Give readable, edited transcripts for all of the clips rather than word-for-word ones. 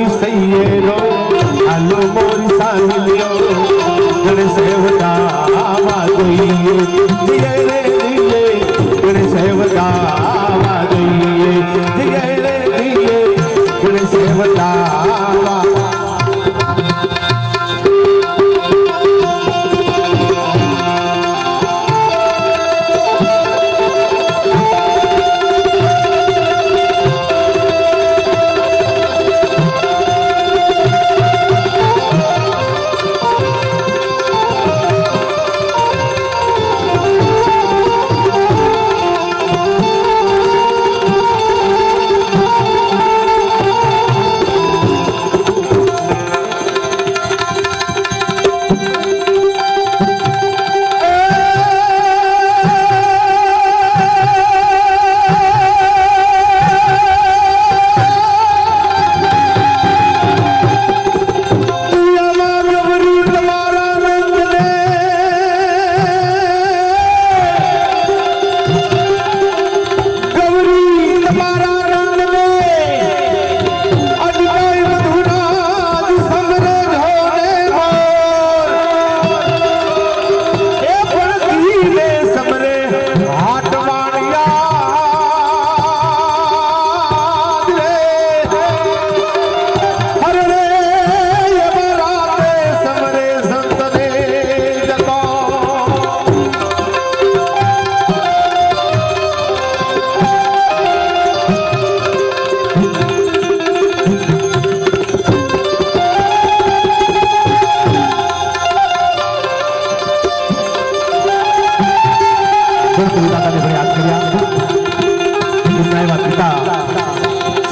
मोरी सैयरो आलो मोरी सालियो गणेश देवता आवाज़िए जिए रे जिए गणेश देवता आवाज़िए जिए रे जिए गणेश देवता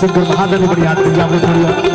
सिंगर महादेव ने बड़ी याद किया वो थोड़ी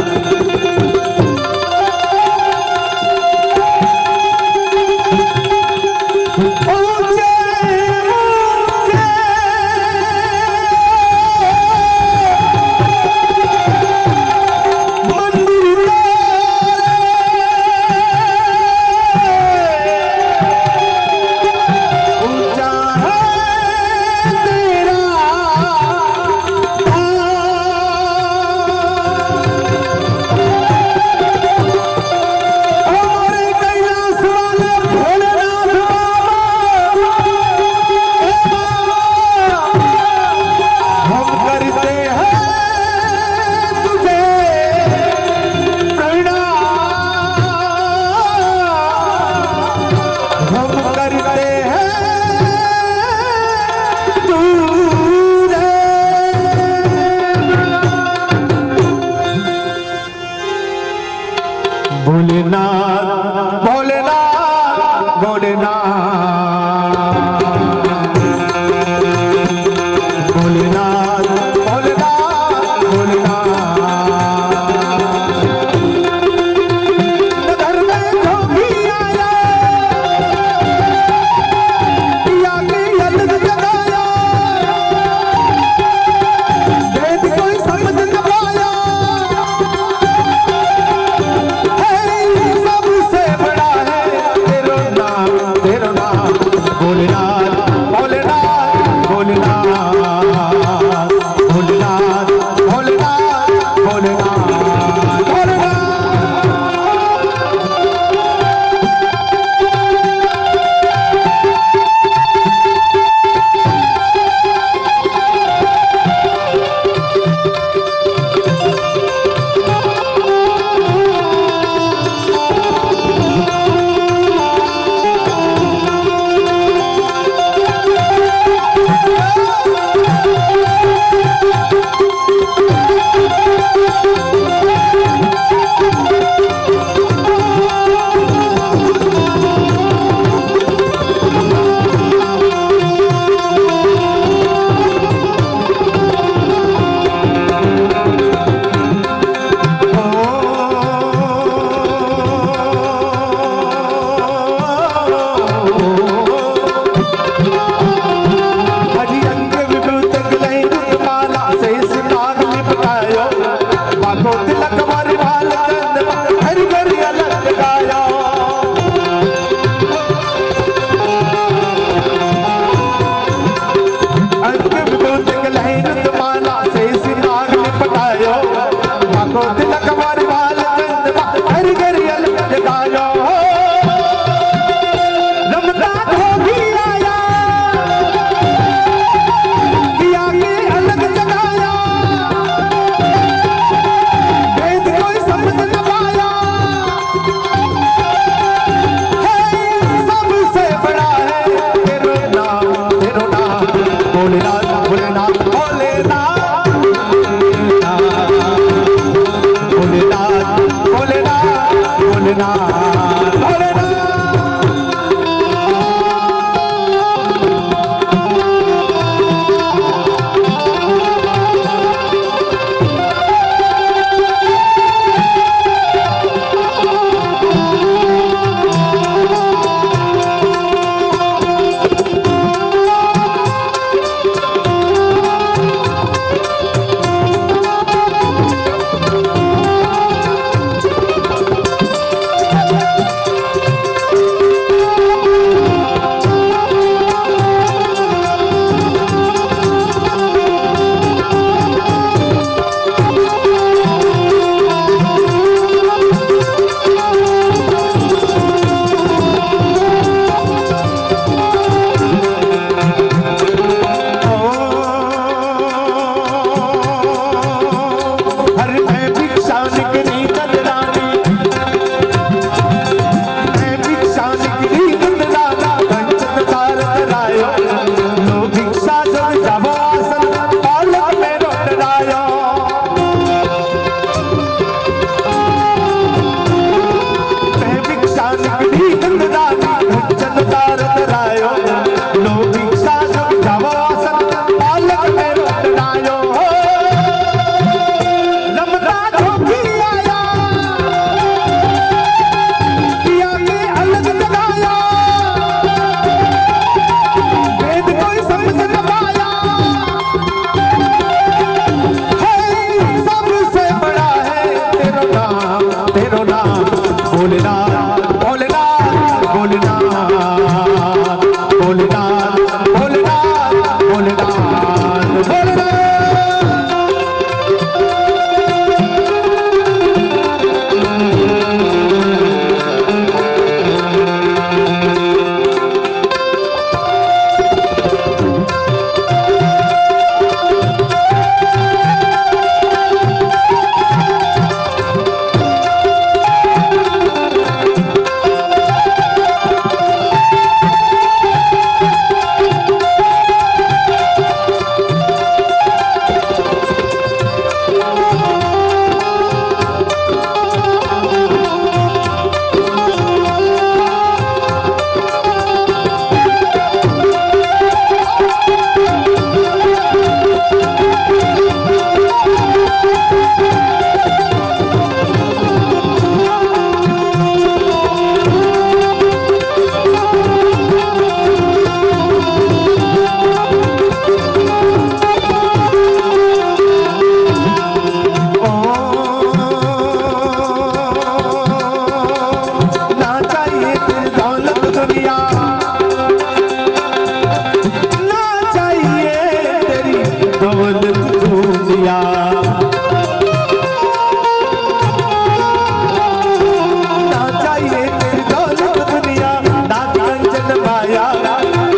ना चाहिए तेरी दौलत दुनिया ना कंचन माया,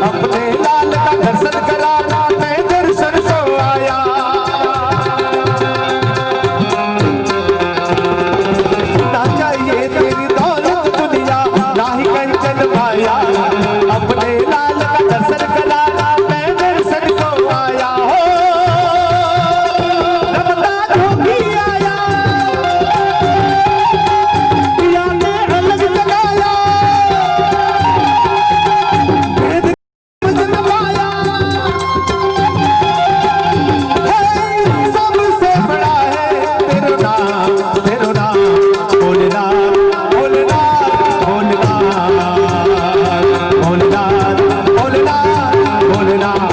अपने लाल का दर्शन कराना मैं दर्शन को आया। ना चाहिए तेरी दौलत दुनिया ना ही कंचन माया, अपने लाल का दर्शन कराना मैं दर्शन को आया। हो रमता धोखी आया, पिया ने अलग जगाया, भेद समझ न पाया। है सबसे बड़ा है तेरा नाम भोलेनाथ, भोलेनाथ, भोलेनाथ, भोलेनाथ, भोलेनाथ, भोलेनाथ, भोलेनाथ।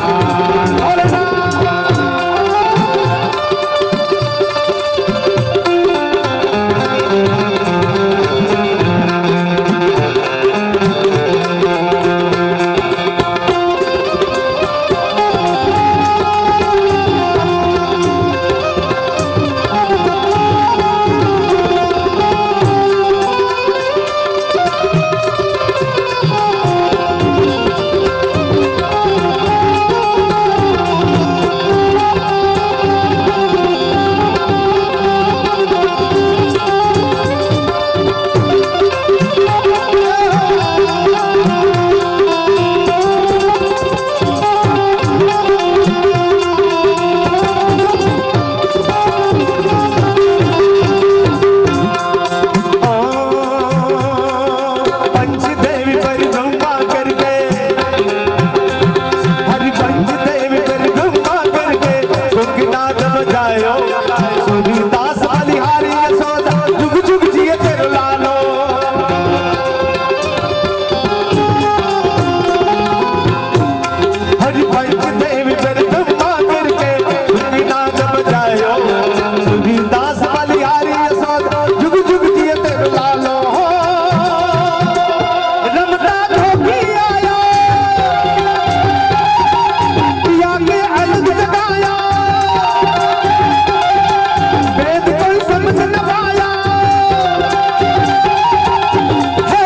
पंचदेवी परिक्रमा करके, हरि पंचदेवी परिक्रमा करके सुखनाथ बजायो, सूरदास बलिहारी यशोदा जुग जुग जिए तेरे लालो। हरि पंचदेवी परिक्रमा करके सुखनाथ बजायो, सूरदास बलिहारी यशोदा जुग जुग जिए तेरे लालो। रमता धोखी आया, पिया के अलग जगाया, वेद कोई समझ न पाया। है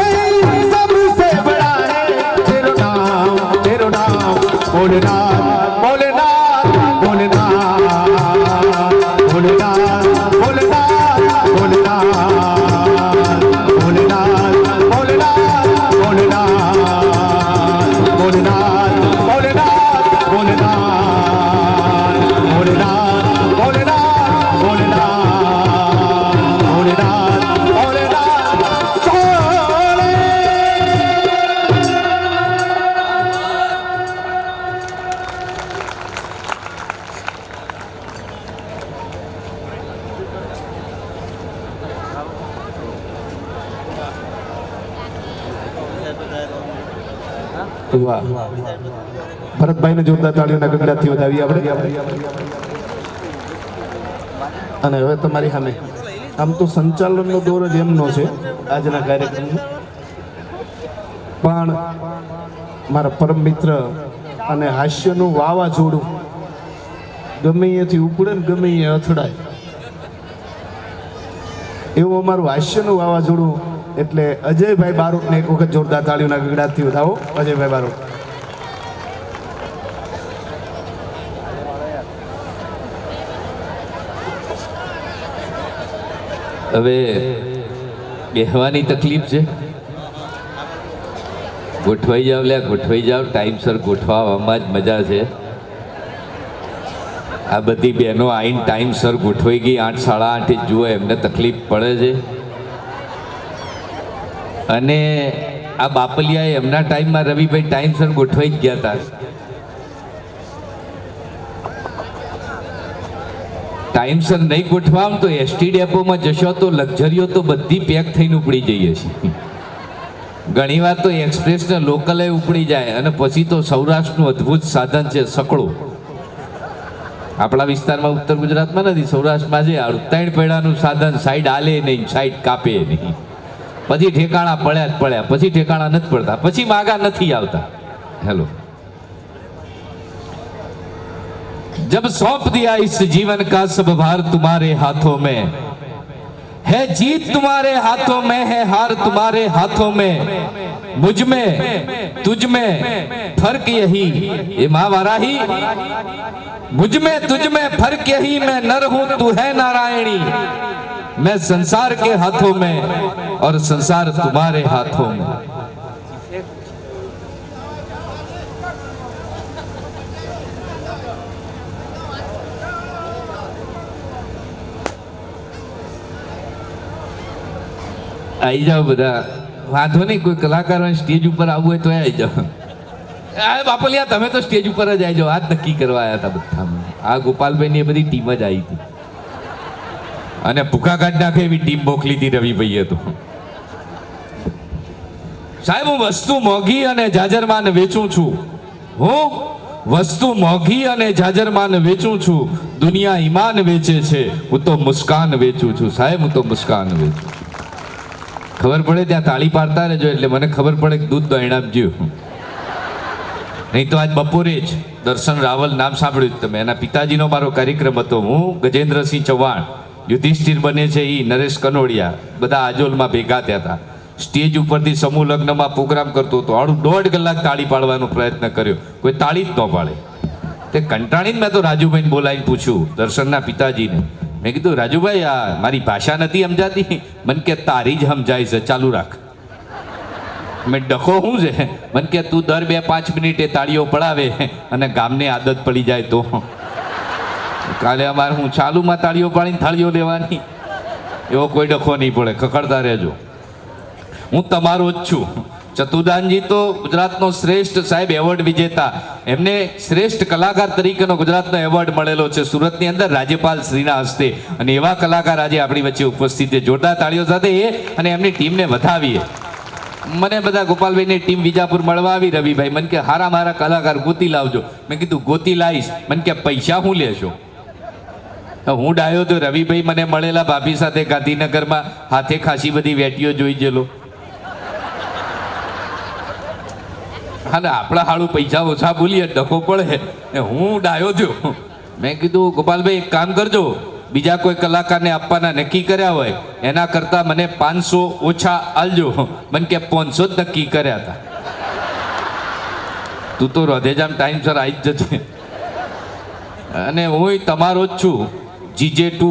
सबसे बड़ा है तेरा नाम भोलेनाथ, भोलेनाथ, भोलेनाथ, भोलेनाथ, भोलेनाथ, भोलेनाथ, भोलेनाथ, भोलेनाथ, भोलेनाथ, भोलेनाथ, भोलेनाथ, भोलेनाथ, भोलेनाथ, भोलेनाथ, भोलेनाथ, भोलेनाथ, भोलेनाथ, भोले। વાહ, ભરતભાઈને જોરદાર તાળીઓના ગગડાથી વધાવી આપણે। અને હવે તમારી સામે આમ તો સંચાલનનો દોર જ એમનો છે આજના કાર્યક્રમનો, પણ મારા પરમ મિત્ર અને હાસ્યનું વાવાઝોડું ગમે અહીંયાથી ઉપડે ને ગમે અહીંયા અથડાય એવું અમારું હાસ્યનું વાવાઝોડું। એટલે અજયભાઈ બારોટને એક વખત જોરદાર તાળીઓના ગગડાથી વધાવો। અજયભાઈ બારોટ। હવે કહેવાની તકલીફ છે, ગોઠવાઈ જાવ લ્યા, ગોઠવાઈ જાવ, ટાઈમસર ગોઠવામાં જ મજા છે। આ બધી બહેનો આવીને ટાઈમસર ગોઠવાઈ ગઈ, 8 સાડા 8 જુઓ, એમને તકલીફ પડે છે। અને આ બાપલિયાએ એમના ટાઈમમાં રવિભાઈ ટાઈમસર ગોઠવાઈ જ ગયા હતા। ટાઈમસર નહીં ગોઠવામ તો એસટી ડેપોમાં જશો તો લક્ઝરીઓ તો બધી પેક થઈને ઉપડી જઈએ છીએ। ઘણીવાર તો એક્સપ્રેસ ને લોકલે ઉપડી જાય અને પછી તો સૌરાષ્ટ્રનું અદ્ભુત સાધન છે સકડું। આપણા વિસ્તારમાં ઉત્તર ગુજરાતમાં નથી, સૌરાષ્ટ્રમાં છે આ 3 પૈડાનું સાધન, સાઈડ હાલે નહીં, સાઈડ કાપે નહીં, પછી ઠેકાણા પડ્યા જ પડ્યા, પછી ઠેકાણા નથી પડતા, પછી માગા નથી આવતા। હેલો, जब सौंप दिया इस जीवन का सब भार तुम्हारे हाथों में, है जीत तुम्हारे हाथों में, है हार तुम्हारे हाथों में, मुझ में तुझ में फर्क यही, ये माँ वाराही, मुझ में तुझ में फर्क यही, मैं नर हूं तू है नारायणी, मैं संसार के हाथों में और संसार तुम्हारे हाथों में। आई जाओ बधा, वांधो नहीं, कोई कलाकार स्टेज ऊपर आवવું હોય તો આવી જાઓ। આ બાપલિયા તમે તો સ્ટેજ ઉપર જ આવી જાઓ, આ જ નક્કી કરવા આવ્યા હતા બધા। આ ગોપાલભાઈની એ બધી ટીમ જ આવી હતી અને ભૂખા કાઢ નાખે એવી ટીમ મોકલી હતી રવિભાઈએ તો। સાહેબ હું વસ્તુ મોંઘી અને જાજરમાન વેચું છું, હું વસ્તુ મોંઘી અને જાજરમાન વેચું છું, દુનિયા ઈમાન વેચે છે, હું તો મુસ્કાન વેચું છું। સાહેબ હું તો મુસ્કાન વેચું છું। ખબર પડે ત્યાં તાળી પાડતા રહેજો એટલે મને ખબર પડે કે દૂધ દોઈણ આપજો, નહીં તો આજ બપોરે જ દર્શન રાવલ નામ સાંભળ્યું તમે, એના પિતાજીનો મારો કાર્યક્રમ હતો। હું ગજેન્દ્રસિંહ ચૌહાણ, યુધિષ્ઠિર બને છે એ, નરેશ કનોડિયા, બધા આજોલમાં ભેગા થયા હતા। સ્ટેજ ઉપરથી સમૂહ લગ્નમાં પ્રોગ્રામ કરતો હતો, 1.5 કલાક તાળી પાડવાનો પ્રયત્ન કર્યો, કોઈ તાળી જ ન પાડે। તે કંટાળીને મેં તો રાજુભાઈને બોલાવીને પૂછ્યું, દર્શનના પિતાજીને, મેં કીધું રાજુભાઈ આ મારી ભાષા નથી સમજાતી? મને કે તારી જ સમજાય છે, ચાલુ રાખ। મેં ડખો શું છે? મને કે તું દર 2-5 મિનિટે તાળીઓ પડાવે અને ગામને આદત પડી જાય તો કાલે અમારે હું ચાલુમાં તાળીઓ પાડીને થાળીઓ લેવાની? એવો કોઈ ડખો નહીં પડે, ખખડતા રહેજો। હું તમારો જ છું। ચતુદાનજી તો ગુજરાતનો શ્રેષ્ઠ સાહેબ એવોર્ડ વિજેતા, એમને શ્રેષ્ઠ કલાકાર તરીકેનો ગુજરાતનો એવોર્ડ મળેલો છે સુરતની અંદર રાજ્યપાલ શ્રીના હસ્તે, અને એવા કલાકાર આજે આપણી વચ્ચે ઉપસ્થિત છે। જોરદાર તાળીઓ સાથે એ અને એમની ટીમને વધાવીએ। મને બધા ગોપાલભાઈની ટીમ વિજાપુર મળવા આવી, રવિભાઈ મને કે હારા મારા કલાકાર ગોતી લાવજો। મેં કીધું ગોતી લાવીશ, મને કે પૈસા શું લેશો? હું ડાયો તો રવિભાઈ મને મળેલા ભાભી સાથે ગાંધીનગરમાં, હાથે ખાસી બધી વેટીઓ જોઈ ગયેલો। હા ને આપણા હાળું પૈસા ઓછા બોલીએ ડખો પડે, હું ડાયો થયો। મેં કીધું ગોપાલભાઈ એક કામ કરજો, બીજા કોઈ કલાકારને આપવાના નક્કી કર્યા હોય એના કરતાં મને 500 ઓછા આલજો। મને કે 500 જ નક્કી કર્યા હતા। તું તો રોધેજામ ટાઈમસર આવી જ જજે। અને હું તમારો જ છું, GJ2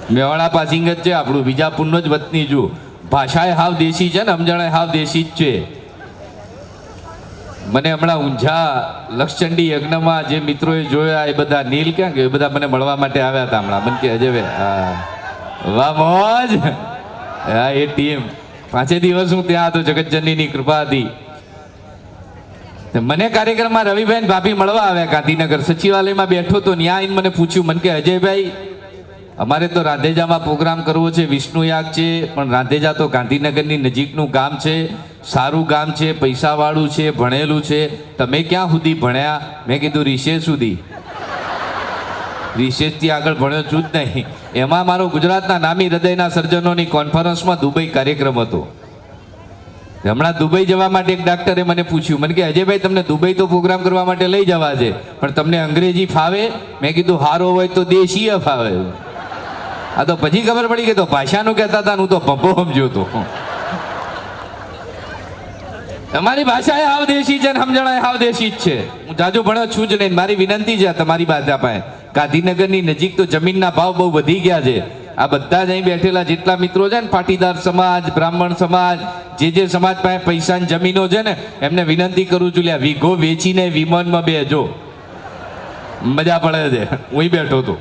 મેવાડા પાસિંગ જ છે આપણું, વિજાપુરનો જ વતની છું। ભાષાએ હાવ દેશી છે ને સમજણે હાવ દેશી જ છે। મને હમણાં ઊંઝા લક્ષચંડી યજ્ઞમાં જે મિત્રોએ જોયા એ બધા, નીલ ક્યાં ગયો, એ બધા મને મળવા માટે આવ્યા હતા હમણાં। મને કે અજયભાઈ હા વાહ મોજ, હા એ ટીમ 5 દિવસ હું ત્યાં હતો, જગતજનનીની કૃપા હતી। મને કાર્યક્રમમાં રવિભાઈ ભાભી મળવા આવ્યા ગાંધીનગર, સચિવાલયમાં બેઠો તો ત્યાં આવીને મને પૂછ્યું, મને કે અજયભાઈ અમારે તો રાંધેજામાં પ્રોગ્રામ કરવો છે, વિષ્ણુ યાગ છે, પણ રાંધેજા તો ગાંધીનગરની નજીકનું ગામ છે, સારું ગામ છે, પૈસાવાળું છે, ભણેલું છે, તમે ક્યાં સુધી ભણ્યા? મેં કીધું રિશેષ સુધી। રિશેષથી આગળ ભણ્યો છું જ નહીં। એમાં મારો ગુજરાતના નામી હૃદયના સર્જનોની કોન્ફરન્સમાં દુબઈ કાર્યક્રમ હતો। હમણાં દુબઈ જવા માટે એક ડાક્ટરે મને પૂછ્યું, મને કે અજયભાઈ તમને દુબઈ તો પ્રોગ્રામ કરવા માટે લઈ જવા છે, પણ તમને અંગ્રેજી ફાવે? મેં કીધું હારો હોય તો દેશીય ફાવે। આ તો પછી ખબર પડી કે તો ભાષાનું કહેતા હતા, હું તો ભભો સમજ્યો હતો। તમારી ભાષા એ હાવ દેશી છે ને સમજણા હાવ દેશી જ છે। હું જાજુ ભણ્યો છું જ નહીં, મારી વિનંતી છે તમારી બાધા પાસે, ગાંધીનગરની નજીક તો જમીનના ભાવ બહુ વધી ગયા છે। આ બધા જ અહીં બેઠેલા જેટલા મિત્રો છે ને, પાટીદાર સમાજ, બ્રાહ્મણ સમાજ, જે સમાજ પાસે પૈસાની જમીનો છે ને, એમને વિનંતી કરું છું લ્યા વીઘો વેચીને વિમાનમાં બેજો, મજા પડે છે। હું બેઠો હતો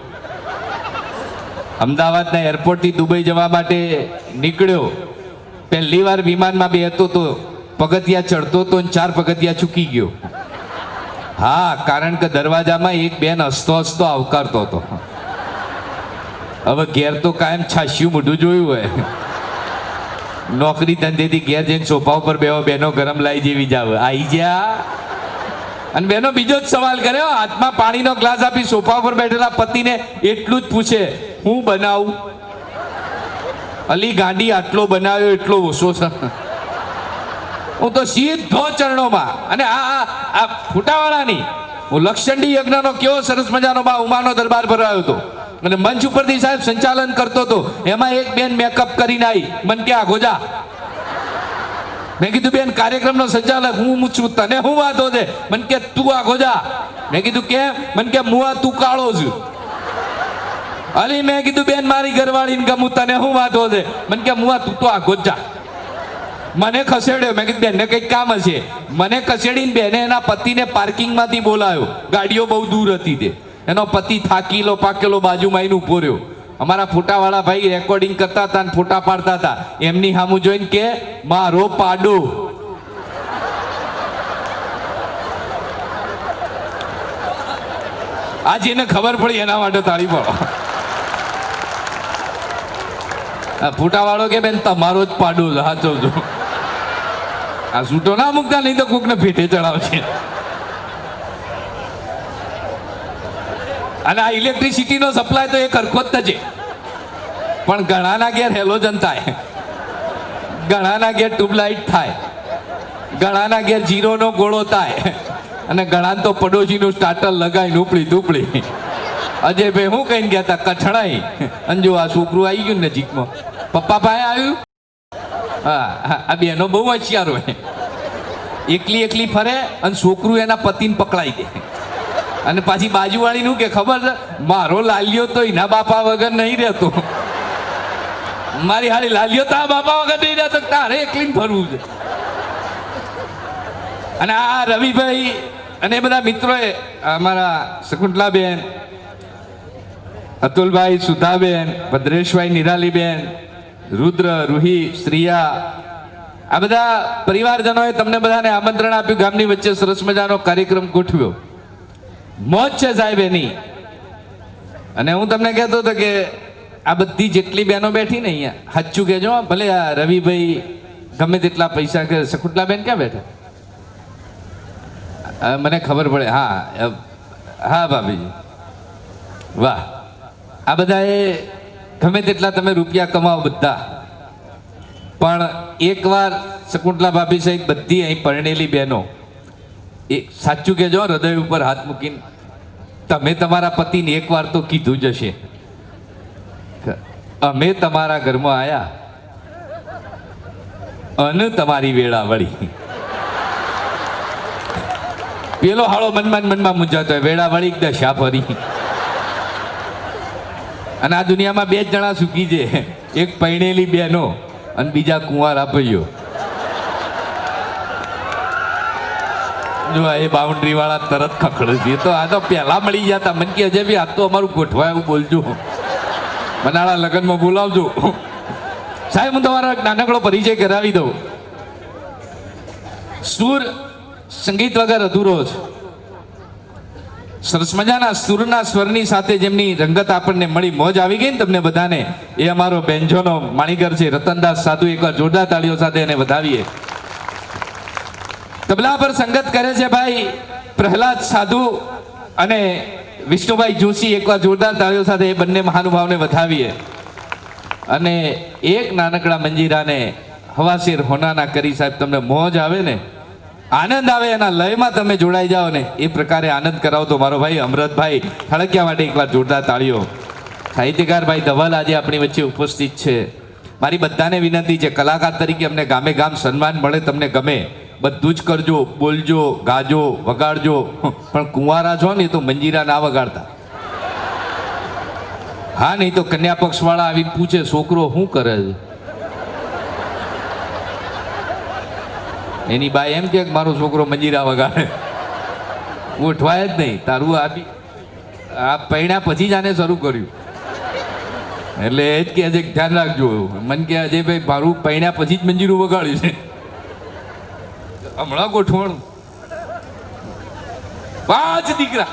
અમદાવાદના એરપોર્ટથી દુબઈ જવા માટે નીકળ્યો, પહેલી વાર વિમાનમાં બેહતો તો પગથિયા ચડતો તો 4 પગથિયા ચૂકી ગયો। હા, કારણ કે દરવાજામાં એક બેન હસતો હસતો આવકારતો હતો। હવે ઘેર તો કાયમ છાસ્યું મોઢું જોયું હોય, નોકરી ધંધેથી ઘેર જઈને સોફા ઉપર બેહો, બેનો ગરમ લાઈ જેવી જાવ આઈ જા। અને બેનો બીજો જ સવાલ કર્યો, હાથમાં પાણીનો ગ્લાસ આપી સોફા ઉપર બેઠેલા પતિને એટલું જ પૂછે, હું બનાવું? અલી ગાંડી આટલો બનાવ્યો એટલો ઓછો છે। હું તો સીધો ચરણોમાં, અને આ ફૂટાવાળાની હું લક્ષચંડી યજ્ઞનો કેવો સરસ મજાનો બા ઉમાનો દરબાર ભરાયો હતો અને મંચ ઉપરથી સાહેબ સંચાલન કરતો હતો. એમાં એક બેન મેકઅપ કરીને આવી, મન કે આ ગોજા. મેં કીધું બેન કાર્યક્રમનો સંચાલક હું છું, તને શું વાંધો છે? મન કે તું આ ગોજા. મેં કીધું કેમ? મન કે મુઆ તું કાળો છું. અલી મેં કીધું બેન મારી ઘરવાળીને ગમું, તને શું વાંધો છે? મન કે મુઆ તું તો આ ગોજા. મને ખસેડ્યો. મેં કીધું બેનને કંઈક કામ હશે. મને ખસેડીને બેને એના પતિને પાર્કિંગમાંથી બોલાયો. ગાડીઓ બહુ દૂર હતી તે. એનો પતિ થાકીલો પાકેલો બાજુમાં આવીને ઊભો રહ્યો. અમારા ફોટાવાળા ભાઈ રેકોર્ડિંગ કરતા હતા અને ફોટા પાડતા હતા. એમની સામું જોઈને કે મારો પાડો. આ જેને ખબર પડી એના માટે તાળી પાડો. ફોટાવાળો કે બેન તમારો જ પાડો સાચો છો. આ સૂટો ના મૂકતા, નહીં તો કોકને ભેટે ચડાવશે. અને આ ઇલેક્ટ્રિસિટીનો સપ્લાય તો એ હરખો જ છે, પણ ઘણાના ઘેર હેલોજન થાય, ઘણાના ઘેર ટ્યુબલાઇટ થાય, ઘણાના ઘેર જીરોનો ગોળો થાય, અને ઘણા તો પડોશીનું સ્ટાર્ટર લગાવીને ઉપડી દુપડી. અજયભાઈ હું કહીને ગયા હતા કઠણાઈ, અને જો આ છોકરું આવી ગયું નજીકમાં. પપ્પા ભાઈ આવ્યું. હા, આ બેનો બહુ હોશિયાર હોય. એકલી એકલી ફરે અને છોકરું એના પતિને પકડાઈ દે. અને પાછી બાજુવાળીનું કે ખબર છે, મારો લાલ્યો તો એના બાપા વગર નહીં રહેતો, મારી હાલી લાલ્યો તો આ બાપા વગર નહીં રહેતો, તારે એકલી ફરવું છે. અને આ રવિભાઈ અને બધા મિત્રોએ, અમારા શકુંતલાબેન, અતુલભાઈ, સુધાબેન, ભદ્રેશભાઈ, નિરાલીબેન, રુદ્ર, રૂહી, શ્રિયા, આ બધા પરિવારજનોએ તમને બધાને આમંત્રણ આપ્યું. ગામની વચ્ચે સરસ મજાનો કાર્યક્રમ ગોઠવ્યો. મોજ છે સાહેબ એની. અને હું તમને કહેતો હતો કે આ બધી જેટલી બહેનો બેઠી ને અહીંયા, સાચું કહેજો, ભલે આ રવિભાઈ ગમે તેટલા પૈસા કે શકુંતલાબેન ક્યાં બેઠા? મને ખબર પડે. હા હા ભાભીજી, વાહ. આ બધા એ ગમે તેટલા તમે રૂપિયા કમાવો બધા, પણ એકવાર શકુંતલા ભાભી સહિત બધી અહીં પરણેલી બહેનો એ સાચું કહેજો, હૃદય ઉપર હાથ મૂકીને, તમે તમારા પતિને એકવાર તો કીધું જ હશે, અમે તમારા ઘરમાં આવ્યા અને તમારી વેળા વળી. પેલો હાળો મનમાં મૂંઝાતો હોય, વેળા વળી દશા ફરી. અને આ દુનિયામાં બે જ જણા સુખી છે, એક પરણેલી બહેનો અને બીજા કુંવારા ભાઈઓ. જો એ બાઉન્ડ્રી વાળા તરત ખખડે છે. તો આ તો પહેલા મળી જતા. મને કે અજય ભાઈ આ તો અમારું ગોઠવાય એવું બોલજો, મનાળા લગ્નમાં બોલાવજો. સાહેબ હું તમારો એક નાનકડો પરિચય કરાવી દઉં. સુર સંગીત વગર અધૂરો છે. સરસ મજાના સુરના સ્વરની સાથે જેમની રંગત આપણને મળી, મોજ આવી ગઈ ને તમને બધાને, એ અમારો બેન્જોનો માણીગર છે રતનદાસ સાધુ. એકવાર જોરદાર તાળીઓ સાથે એને વધાવીએ. તબલા પર સંગત કરે છે ભાઈ પ્રહલાદ સાધુ અને વિષ્ણુભાઈ જોશી. એકવાર જોરદાર તાળીઓ સાથે એ બંને મહાનુભાવને વધાવીએ. અને એક નાનકડા મંજીરાને હવાશેર હોનાના કરી સાહેબ, તમને મોજ આવે ને, આનંદ આવે, એના લયમાં તમે જોડાઈ જાઓ ને, એ પ્રકારે આનંદ કરાવતો મારો ભાઈ અમૃતભાઈ ખડકિયા માટે એકવાર જોરદાર તાળીઓ. સાહિત્યકાર ભાઈ ધવલ આજે આપણી વચ્ચે ઉપસ્થિત છે. મારી બધાને વિનંતી છે, કલાકાર તરીકે અમને ગામે ગામ સન્માન મળે, તમને ગમે બધું જ કરજો, બોલજો, ગાજો, વગાડજો, પણ કુંવારા છો ને તો મંજીરા ના વગાડતા. હા, નહીં તો કન્યા પક્ષ વાળા આવીને પૂછે છોકરો શું કરે છે, એની બાઈ એમ કે મારો છોકરો મંજીરા વગાડે. ઉઠવાય જ નહીં. તારું આ પૈણ્યા પછી જ આને શરૂ કર્યું. એટલે એ જ કે ધ્યાન રાખજો. મન કે અજયભાઈ મારું પૈણ્યા પછી જ મંજીરું વગાડ્યું છે, હમણાં ગોઠવણ. 5 દીકરા.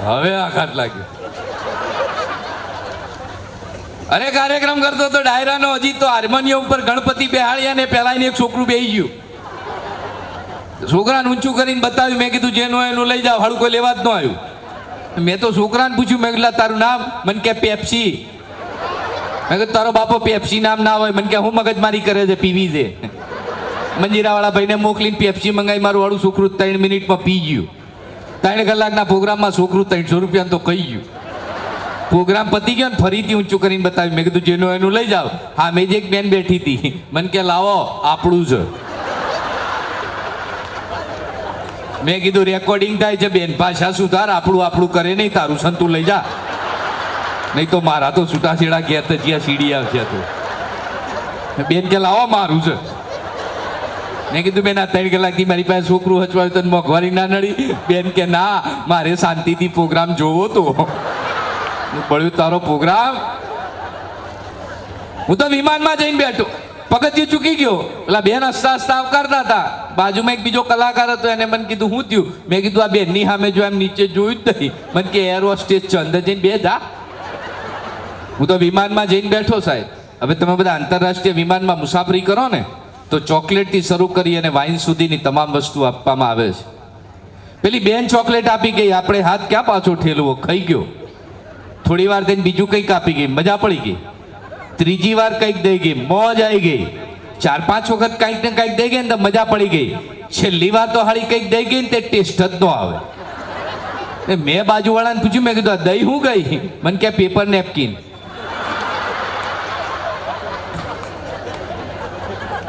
હવે આઘાત લાગ્યો. અરે કાર્યક્રમ કરતો તો ડાયરાનો, હજી તો હાર્મોનિયમ ઉપર ગણપતિ બેહાડ્યા ને પેલા એક છોકરું બેહી ગયું. છોકરાને ઊંચું કરીને બતાવ્યું. મેં કીધું જેનું એનું લઈ જાઓ, હાડું કોઈ લેવા જ ન આવ્યું. મેં તો છોકરાને પૂછ્યું, મેં કીધું તારું નામ? મને કે પેપ્સી. મેં કીધું તારો બાપો પેપ્સી નામ ના હોય. મને કે હું મગજમારી કરે છે, પીવી છે. મંજીરાવાળા ભાઈને મોકલીને પેપ્સી મંગાવી, મારું વાળું છોકરું 3 મિનિટમાં પી ગયું. 3 કલાકના પ્રોગ્રામમાં છોકરું 300 રૂપિયાનું તો કહી ગયું. પ્રોગ્રામ પતી ગયો ને ફરીથી ઊંચું કરીને બતાવ્યું. મેં કીધું જેનું એનું લઈ જાઓ. હા, મેં જ એક બેન બેઠી હતી. મને કે લાવો આપણું છે. મેં કીધું રેકોર્ડિંગ થાય છે બેન, ભાષા સુધાર, આપણું કરે નહીં, તારું સંતું લઈ જા, નહીં તો મારા તો છૂટાછેડા ગયા તો જ્યાં સીડી આવશે. તો બેન કે લાવો મારું છે. મેં કીધું બેન આ 3 કલાકથી મારી પાસે છોકરું હચવાયું તો મોંઘવારી ના નડી? બેન કે ના, મારે શાંતિથી પ્રોગ્રામ જોવો તો. પડ્યું તારો પ્રોગ્રામ. હું તો વિમાનમાં જઈને બેઠો, પગથિયું ચૂકી ગયો. પેલા બેન હસતા હસતા આવકારતા હતા. બાજુમાં એક બીજો કલાકાર હતો, એને મને કીધું શું થયું? મેં કીધું આ બેનની સામે જો એમ નીચે જોયું જ નહીં. મને કે એર હોસ્ટેસ છે, અંદર જઈને બે જા. હું તો વિમાનમાં જઈને બેઠો સાહેબ. હવે તમે બધા આંતરરાષ્ટ્રીય વિમાનમાં મુસાફરી કરો ને તો ચોકલેટથી શરૂ કરી અને વાઇન સુધીની તમામ વસ્તુ આપવામાં આવે છે. પેલી બેન ચોકલેટ આપી ગઈ, આપણે હાથ ક્યાં પાછો ઠેલવો, ખાઈ ગયો. થોડી વાર થઈને બીજું કંઈક આપી ગઈ, મજા પડી ગઈ. ત્રીજી વાર કંઈક દઈ ગઈ, મોજ આવી ગઈ. 4-5 વખત કંઈક ને કંઈક દઈ ગઈ ને તો મજા પડી ગઈ. છેલ્લી વાર તો હાળી કંઈક દઈ ગઈ ને તે ટેસ્ટ જ ન આવે. મેં બાજુવાળાને પૂછ્યું, મેં કીધું આ દઈ હું ગઈ? મને કે પેપર નેપકિન.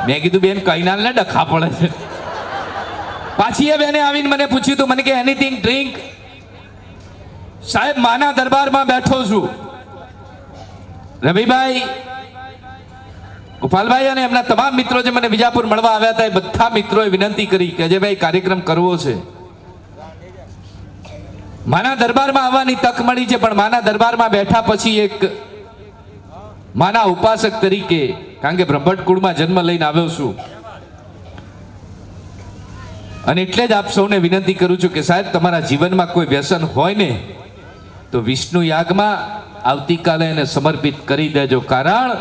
મેં કીધું બેન કઈ ના ને ડખા પડે છે. પાછી એ બેને આવીને મને પૂછ્યું તું, મને કે એનીથિંગ ડ્રિંક? સાહેબ માના દરબારમાં બેઠો છું. રવિભાઈ, ગોપાલભાઈ અને એમના તમામ મિત્રો જે મને વિજાપુર મળવા આવ્યા હતા, એ બધા મિત્રોએ વિનંતી કરી કે અજયભાઈ કાર્યક્રમ કરવો છે. માના દરબારમાં આવવાની તક મળી છે, પણ માના દરબારમાં બેઠા પછી એક માના ઉપાસક તરીકે, કારણ કે બ્રહ્મભટ્ટ કુળમાં જન્મ લઈને આવ્યો છું, અને એટલે જ આપ સૌને વિનંતી કરું છું કે સાહેબ તમારા જીવનમાં કોઈ વ્યસન હોય ને તો વિષ્ણુ યાગમાં આવતીકાલે એને સમર્પિત કરી દેજો. કારણ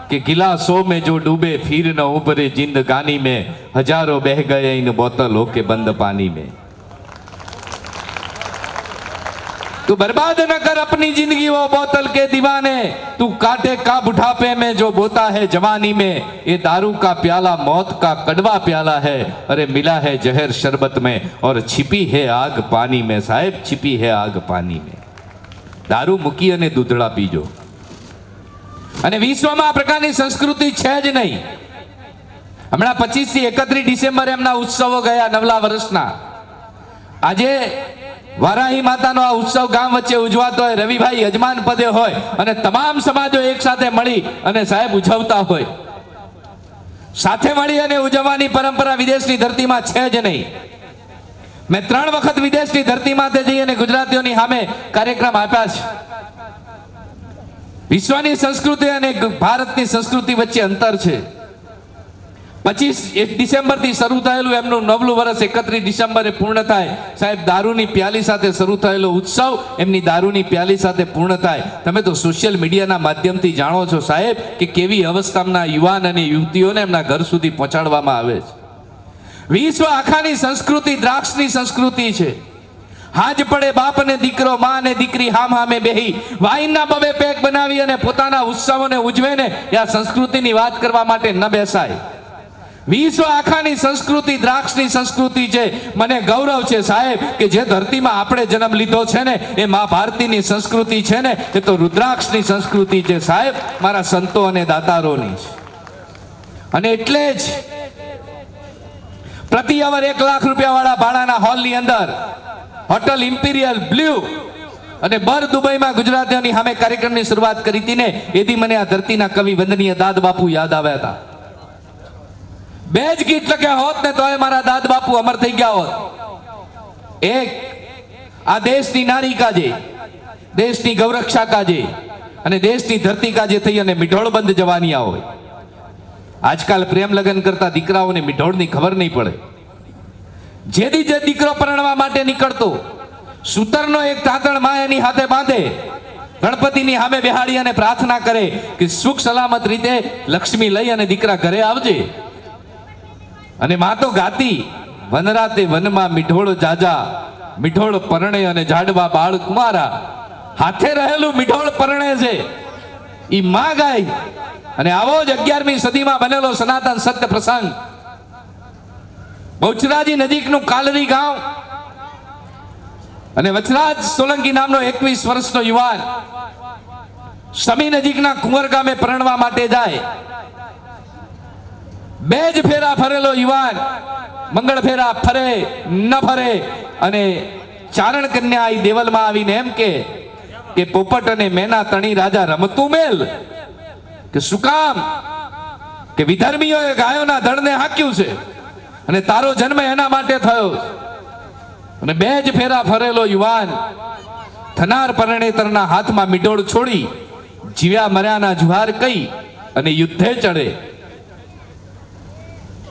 કે गिलासों में जो डूबे फिर न उभरे जिंदगानी में, हजारों बह गए इन बोतलों के बंद पानी में. तू बर्बाद न कर अपनी जिंदगी वो बोतल के दीवाने, तू काटे का बुढ़ापे में जो बोता है जवानी में. ये दारू का प्याला मौत का कड़वा प्याला है, अरे मिला है जहर शरबत में और छिपी है आग पानी में. साहेब छिपी है आग पानी में. દારૂ મૂકી અને દૂધડા પીજો. અને વિશ્વમાં આ પ્રકારની સંસ્કૃતિ છે જ નહીં. હમણાં 25 થી 31 ડિસેમ્બરે એમના ઉત્સવો ગયા નવલા વર્ષના. આજે વારાહી માતાનો આ ઉત્સવ ગામ વચ્ચે ઉજવાતો હોય, રવિભાઈ યજમાન પદે હોય અને તમામ સમાજો એક સાથે મળી અને સાહેબ ઉજવતા હોય. સાથે મળી અને ઉજવવાની પરંપરા વિદેશની ધરતીમાં છે જ નહીં. મેં 3 વખત વિદેશની ધરતીમાંથી જઈ અને ગુજરાતીઓની સામે કાર્યક્રમ આપ્યા છે. વિશ્વની સંસ્કૃતિ અને ભારતની સંસ્કૃતિ વચ્ચે અંતર છે. 25 ડિસેમ્બરથી શરૂ થયેલું એમનું નવલું વર્ષ 31 ડિસેમ્બરે પૂર્ણ થાય. સાહેબ દારૂની પ્યાલી સાથે શરૂ થયેલો ઉત્સવ એમની દારૂની પ્યાલી સાથે પૂર્ણ થાય. તમે તો સોશિયલ મીડિયાના માધ્યમથી જાણો છો સાહેબ કે કેવી અવસ્થાના યુવાન અને યુવતીઓને એમના ઘર સુધી પહોંચાડવામાં આવે છે. વિશ્વ આખાની સંસ્કૃતિ દ્રાક્ષની સંસ્કૃતિ છે. હાજ પડે બાપ ને દીકરો, માં ને દીકરી હામ હામે બેહી વાઈનના બબે પેક બનાવી અને પોતાના ઉત્સવોને ઉજવે ને, એ આ સંસ્કૃતિની વાત કરવા માટે ન બેસાય. વિશ્વ આખાની સંસ્કૃતિ દ્રાક્ષની સંસ્કૃતિ છે. મને ગૌરવ છે સાહેબ કે જે ધરતીમાં આપણે જન્મ લીધો છે ને એ મા ભારતીની સંસ્કૃતિ છે ને, એ તો રુદ્રાક્ષની સંસ્કૃતિ છે સાહેબ, મારા સંતો અને દાતારોની છે. અને એટલે જ પ્રતિ અવર 1 લાખ રૂપિયા વાળા ભાડાના હોલની અંદર હોટલ ઇમ્પિરિયલ બ્લુ અને બર દુબઈમાં ગુજરાતીઓની સામે કાર્યક્રમની શરૂઆત કરી હતી ને, એથી મને આ ધરતીના કવિ વંદનીય દાદ બાપુ યાદ આવ્યા હતા. 2 જ ગીત લખ્યા હોત ને તો મારા દાદ બાપુ અમર થઈ ગયા હોત. એક આ દેશની નારી કાજે, દેશની ગૌરક્ષા કાજે અને દેશની ધરતી કાજે થઈ અને મીઠોળ બંધ જવાનિયા હોય. આજકાલ પ્રેમ લગ્ન કરતા દીકરાઓને મીઠોળની ખબર નહીં પડે. જેથી જે દીકરો પરણવા માટે નીકળતો, સૂતરનો એક તાતણ માં એની હાથે બાંધે, ગણપતિની સામે બેહાડી અને પ્રાર્થના કરે કે સુખ સલામત રીતે લક્ષ્મી લઈ અને દીકરા ઘરે આવજે. અને માં તો ગાતી, વનરાતે વનમાં મીઠોળ જાજા, મીઠોળ પરણે અને ઝાડવા બાળ કુમારા. હાથે રહેલું મીઠોળ પરણે છે ઈ માં ગાય. અને આવો જ 11મી સદીમાં બનેલો સનાતન સત્ય પ્રસંગ. બહુચરાજી નજીકનું કાલરી ગામ અને વચરાજ સોલંકી નામનો 21 વર્ષનો યુવાન સમી નજીકના કુંવર ગામે પરણવા માટે જાય. 2 જ ફેરા ફરેલો યુવાન મંગળ ફેરા ફરે ન ફરે અને ચારણ કન્યા આઈ દેવલમાં આવીને એમ કે પોપટ અને મેના તણી રાજા રમતું મેલ કે શું કામ કે વિધર્મીઓએ ગાયોના ધડને હાક્યું છે અને તારો જન્મ એના માટે થયો. અને 2 જ ફેરા ફરેલો યુવાન થનાર પરણેતરના હાથમાં મીડોળ છોડી જીવ્યા મર્યાના જુહાર કહી અને યુદ્ધે ચડે.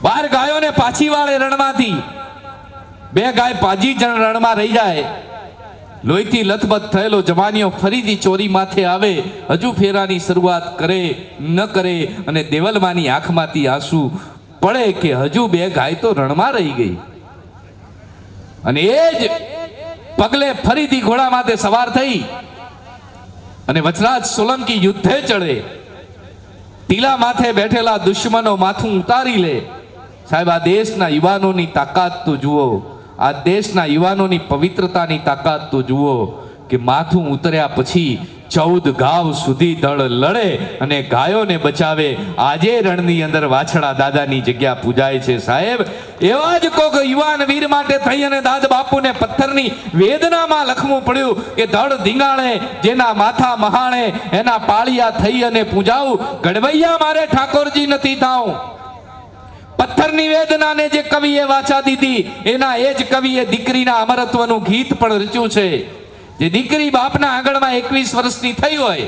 12 ગાયોને પાછી વાળે રણમાંથી. 2 ગાય પાજી રણમાં રહી જાય. લોહીથી લથબથ થયેલો જવાનીઓ ફરીથી ચોરી માથે આવે. હજુ ફેરાની શરૂઆત કરે ન કરે અને દેવલમાની આંખમાંથી આંસુ પડે કે હજુ 2 ગાય તો રણમાં રહી ગઈ. અને એ જ પગલે ફરીથી ઘોડા માથે સવાર થઈ અને વચરાજ સોલંકી યુદ્ધે ચડે. ટીલા માથે બેઠેલા દુશ્મનો માથું ઉતારી લે. સાહેબ, આ દેશના યુવાનોની તાકાત તો જુઓ, આ દેશના યુવાનોની પવિત્રતાની તાકાત તો જુઓ કે માથું ઉતર્યા પછી 14 ગાવ સુધી દળ લડે અને ગાયોને બચાવે. આજે રણની અંદર વાછડા દાદાની જગ્યા પૂજાય છે. સાહેબ, એવા જ કોક યુવાન વીર માટે થઈ અને દાદ બાપુને પથ્થરની વેદનામાં લખવું પડ્યું કે ધડ ધીંગાણે જેના માથા મહાણે એના પાળિયા થઈ અને પૂજાવું. ઘડવૈયા મારે ઠાકોરજી નથી થાઉં. પથ્થરની વેદનાને જે કવિએ વાચા દીધી એના એ જ કવિએ દીકરીના અમરત્વનું ગીત પણ રચ્યું છે. જે દીકરી બાપના આંગણમાં 21 વર્ષની થઈ હોય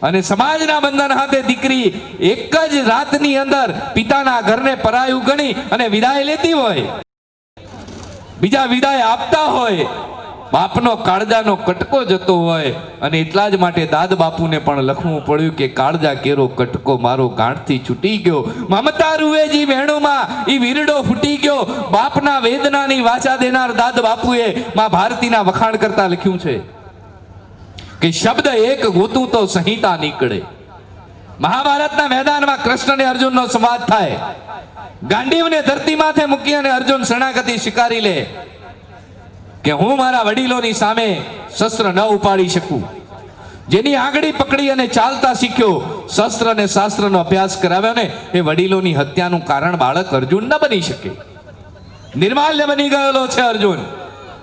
અને સમાજના બંધન હાથે દીકરી એક જ રાતની અંદર પિતાના ઘરને પરાયું ગણી અને વિદાય લેતી હોય, બીજા વિદાય આપતા હોય, બાપનો કાળજાનો કટકો જતો હોય અને એટલા જ માટે દાદ બાપુને પણ લખવું પડ્યું કે કાળજા કેરો કટકો મારો ગાંઠથી છૂટી ગયો. મમતા રૂવેજી વેણુમાં ઈ વીરડો ફૂટી ગયો. બાપના વેદનાની વાચા દેનાર દાદ બાપુએ માં ભારતીના વખાણ કરતા લખ્યું છે કે શબ્દ એક ગોતું તો સંહિતા નીકળે. મહાભારતના મેદાનમાં કૃષ્ણ અને અર્જુનનો સંવાદ થાય. ગાંડીવને ધરતી માથે મૂકી અને અર્જુન શરણાગતિ સ્વીકારી લે કે હું મારા વડીલોની સામે શસ્ત્ર ન ઉપાડી શકું. જેની આંગળી પકડી અને ચાલતા શીખ્યો, શસ્ત્ર અને શાસ્ત્રનો અભ્યાસ કરાવ્યો ને એ વડીલોની હત્યાનું કારણ બાળક અર્જુન ન બની શકે. નિર્માલ્ય બની ગયેલો છે અર્જુન.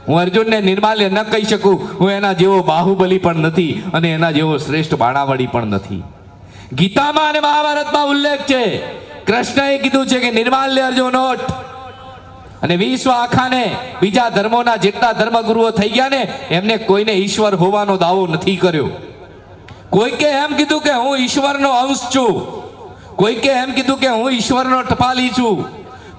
હું અર્જુનને નિર્માલ્ય ન કહી શકું. હું એના જેવો બાહુબલી પણ નથી અને એના જેવો શ્રેષ્ઠ બાણાવળી પણ નથી. ગીતામાં અને મહાભારતમાં ઉલ્લેખ છે. કૃષ્ણએ કીધું છે કે નિર્માલ્ય અર્જુન ઓઠ. અને વિશ્વ આખાને બીજા ધર્મોના જેટલા ધર્મગુરુઓ થઈ ગયા ને એમને કોઈને ઈશ્વર હોવાનો દાવો નથી કર્યો. કોઈકે એમ કીધું કે હું ઈશ્વરનો અંશ છું, કોઈકે એમ કીધું કે હું ઈશ્વરનો ટપાલી છું,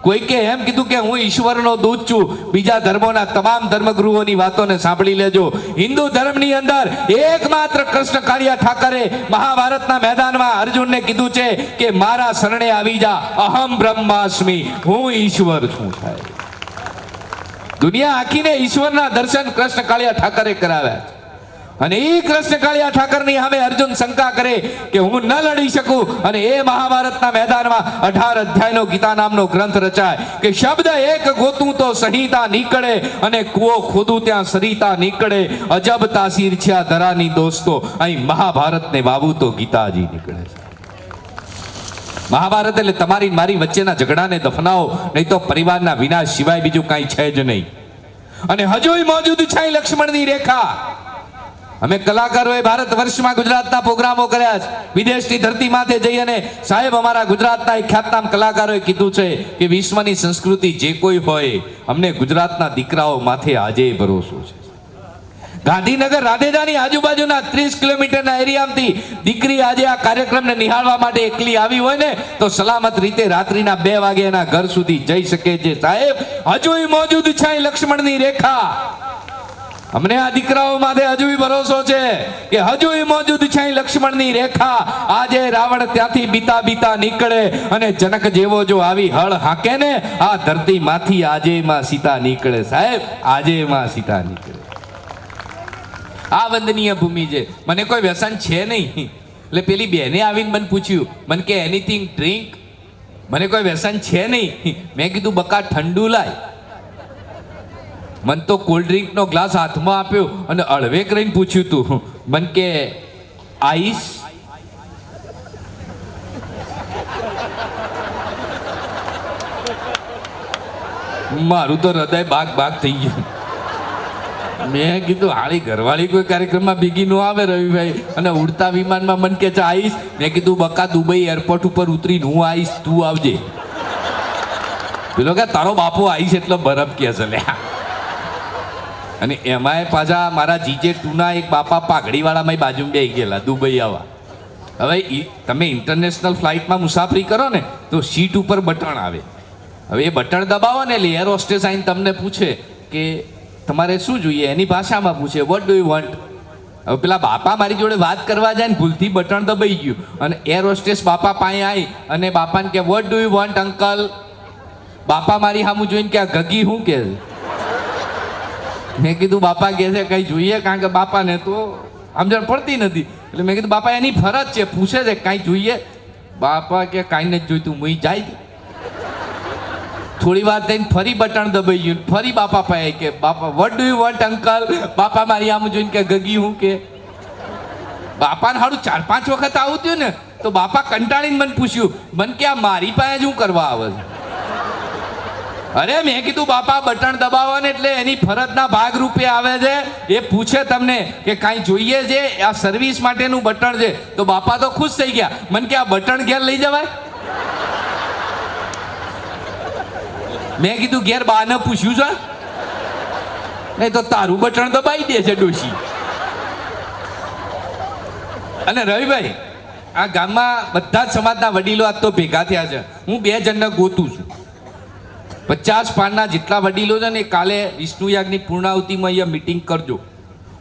કોઈકે એમ કીધું કે હું ઈશ્વરનો દૂત છું. બીજા ધર્મોના તમામ ધર્મગુરુઓની વાતોને સાંભળી લેજો. હિન્દુ ધર્મની અંદર એકમાત્ર કૃષ્ણ કાળિયા ઠાકરે મહાભારતના મેદાનમાં અર્જુનને કીધું છે કે મારા શરણે આવી જા, અહમ બ્રહ્માસ્મિ, હું ઈશ્વર છું. સાહેબ, દુનિયા આખીને ઈશ્વરના દર્શન કૃષ્ણ કાળિયા ઠાકરે કરાવ્યા છે. અને એ કૃષ્ણ કાળિયા ઠાકરની સામે અર્જુન શંકા કરે કે હું ન લડી શકું. અને એ મહાભારતના મેદાનમાં 18 અધ્યાયનો ગીતા નામનો ગ્રંથ રચાય કે શબ્દ એક ગોતું તો સંહિતા નીકળે અને કૂવો ખોદું ત્યાં સરિતા નીકળે. અજબ તાસીર છે આ ધરાની દોસ્તો, અહીં મહાભારતને વાવું તો ગીતાજી નીકળે છે. મહાભારત એટલે તમારી મારી વચ્ચેના ઝઘડાને દફનાવો, નહીં તો પરિવારના વિનાશ સિવાય બીજું કાંઈ છે જ નહીં. અને હજુય મોજૂદ છે લક્ષ્મણની રેખા. અમે કલાકારોએ ભારત વર્ષમાં ગુજરાતના પ્રોગ્રામો કર્યા છે. વિદેશની ધરતી માથે જઈ અને સાહેબ અમારા ગુજરાતના એક ખ્યાતનામ કલાકારોએ કીધું છે કે વિશ્વની સંસ્કૃતિ જે કોઈ હોય, અમને ગુજરાતના દીકરાઓ માથે આજે ભરોસો છે. ગાંધીનગર રાધેજાની આજુબાજુના 30 કિલોમીટરના એરિયામાંથી દીકરી આજે આ કાર્યક્રમને નિહાળવા માટે એકલી આવી હોય ને તો સલામત રીતે રાત્રિના 2 વાગે એના ઘર સુધી જઈ શકે છે. સાહેબ, હજુય મોજૂદ છે લક્ષ્મણની રેખા. અમને આ દીકરાઓ માથે હજુય ભરોસો છે કે હજુય મોજૂદ છે લક્ષ્મણની રેખા. આજે રાવણ ત્યાંથી બીતા બીતા નીકળે અને જનક જેવો જો આવી હળ હાકે ને આ ધરતી માંથી આજે માં સીતા નીકળે. સાહેબ, આજે માં સીતા નીકળે. આ વંદનીય ભૂમિ છે. મને કોઈ વ્યસન છે નહીં. એટલે પેલી બેને આવીને મને પૂછ્યું, મને કે એનીથિંગ ડ્રિંક, મને કોઈ વ્યસન છે નહીં. મેં કીધું બકા ઠંડુ લાય. મને તો કોલ્ડ ડ્રિંકનો ગ્લાસ હાથમાં આપ્યો અને અળવે કરીને પૂછ્યું તું, મને કે આઈસ. મારું તો હૃદય ભાગ થઈ ગયું. મેં કીધું હાળી ઘરવાળી કોઈ કાર્યક્રમમાં ભેગી ન આવે રવિભાઈ, અને ઉડતા વિમાનમાં મન કે છે આવીશ. મેં કીધું બકા દુબઈ એરપોર્ટ ઉપર ઉતરીને હું આવીશ, તું આવજે. પેલો કે તારો બાપો આવીશ એટલો બરફ કે છે લ્યા. અને એમાંય પાછા મારા જીજે ટુના એક બાપા પાઘડીવાળામાં બાજુમાં બેસી ગયેલા દુબઈ આવવા. હવે તમે ઇન્ટરનેશનલ ફ્લાઇટમાં મુસાફરી કરો ને તો સીટ ઉપર બટન આવે. હવે એ બટન દબાવો ને એટલે એર હોસ્ટેસ આવીને તમને પૂછે કે તમારે શું જોઈએ, એની ભાષામાં પૂછે વોટ ડુ યુ વોન્ટ. હવે પેલા બાપા મારી જોડે વાત કરવા જાય ને ભૂલથી બટન દબાઈ ગયું અને એર હોસ્ટેસ બાપા પાસે આવી અને બાપાને કે what do you want uncle. બાપા મારી સામું જોઈને કે આ ગગી શું કે. મેં કીધું બાપા કહે છે કંઈ જોઈએ, કારણ કે બાપાને તો સમજણ પડતી નથી. એટલે મેં કીધું બાપા એની ફરજ છે, પૂછે છે કાંઈ જોઈએ. બાપા કે કાંઈ નથી જોઈતું, હું જાય. થોડી વાર થઈને ફરી બટન દબાઈ ગયું, ફરી બાપા પાસે કે બાપા what do you want uncle. બાપા મારી આમ જોઈને કે ગગી હું કે. બાપાને સારું 4-5 વખત આવું થયું ને તો બાપા કંટાળીને મને પૂછ્યું, મને કે આ મારી પાસે જ હું કરવા આવે છે. અરે મેં કીધું બાપા બટન દબાવો ને એટલે એની ફરજના ભાગ રૂપે આવે છે. એ પૂછે તમને કે કાંઈ જોઈએ છે, આ સર્વિસ માટેનું બટન છે. તો બાપા તો ખુશ થઈ ગયા, મને કે આ બટન ઘેર લઈ જવાય. મેં કીધું ઘેર બાને પૂછ્યું છે, નહીં તો તારું બટન દબાઈ દે છે ડોશી. અને રવિભાઈ આ ગામમાં બધા જ સમાજના વડીલો આજ તો ભેગા થયા છે. હું 2 જણને ગોતું છું. 50 પાનના જેટલા વડીલો છે ને કાલે વિષ્ણુ યાગની પૂર્ણાવતીમાં અહીંયા મિટિંગ કરજો.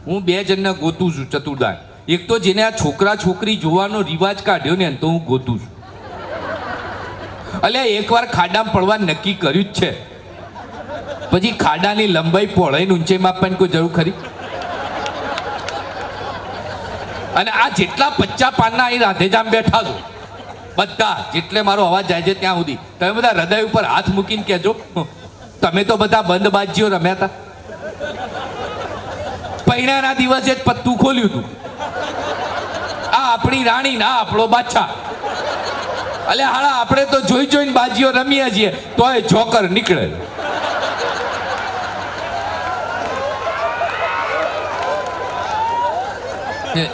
હું 2 જણને ગોતું છું ચતુર્દાન. એક તો જેને આ છોકરા છોકરી જોવાનો રિવાજ કાઢ્યો ને તો હું ગોતું છું. અલ્યા એકવાર ખાડામાં પડવા નક્કી કર્યું જ છે, પછી ખાડાની લંબાઈ પહોળાઈ ઊંચાઈ માપવાની કોઈ જરૂર ખરી? અને આ જેટલા 50 પાનના અહીં રાધેજામ બેઠા છો બધા, જેટલે મારો અવાજ જાય છે ત્યાં સુધી તમે બધા હૃદય ઉપર હાથ મૂકીને કહેજો, તમે તો બધા બંધ બાજીઓ રમ્યા હતા. પૈણાના દિવસે જ પત્તું ખોલ્યું હતું. આ આપણી રાણી ના આપણો બાદશાહ. અલે હાડા આપણે તો જોઈને બાજીઓ રમીએ છીએ તોય જોકર નીકળે.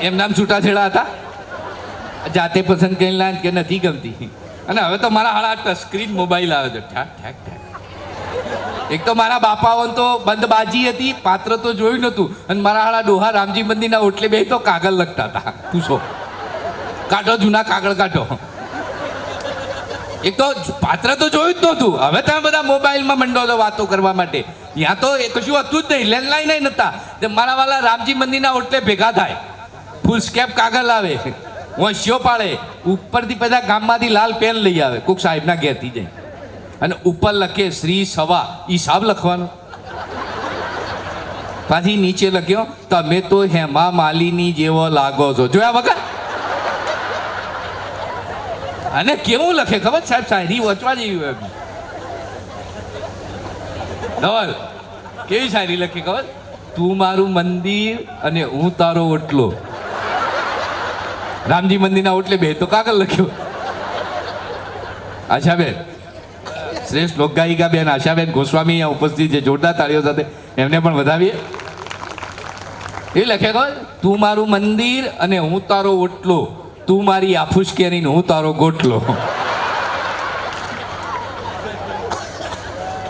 એમ નામ છૂટાછેડા હતા, જાતે પસંદ કરી લા કે નથી ગમતી. અને હવે તો મારા હાડા ટચ સ્ક્રીન મોબાઈલ આવે છે. ઠાક ઠાક ઠાક. એક તો મારા બાપાઓ તો બંધ બાજી હતી, પાત્ર તો જોયું નતું. અને મારા હાડા ડોહા રામજી મંદિરના ઓટલે બે તો કાગળ લખતા હતા. પૂછો કાઢો, જૂના કાગળ કાઢો. એક તો પાત્ર તો જોયું જ નહોતું. હવે તમે બધા મોબાઈલમાં મંડો છો વાતો કરવા માટે. ત્યાં તો એ કશું હતું જ નહીં, લેન્ડલાઈન નહીં નતા. મારા વાલા રામજી મંદિરના ઓટલે ભેગા થાય, ફૂલ સ્કેપ કાગળ લાવે, વંશીઓ પાડે, ઉપરથી બધા ગામમાંથી લાલ પેન લઈ આવે કોઈક સાહેબના ઘેરથી જાય, અને ઉપર લખે શ્રી સવા હિસાબ લખવાનો. પાછી નીચે લખ્યો તમે તો હેમા માલિની જેવો લાગો છો. જોયા વગર. અને કેવું લખે ખબર સાહેબ, શાયરી વાંચવા જેવી હોય. ધવલ કેવી શાયરી લખી ખબર? તું મારું મંદિર અને હું તારો ઓટલો. રામજી મંદિરના ઓટલે બે તો કાગળ લખ્યો. આશાબેન શ્રેષ્ઠ લોકગાયિકા બેન આશાબેન ગોસ્વામી અહીંયા ઉપસ્થિત છે, જોરદાર તાળીઓ સાથે એમને પણ વધાવીએ. એ લખે ખબર? તું મારું મંદિર અને હું તારો ઓટલો, તું મારી આફૂસ કેરીને હું તારો ગોટલો.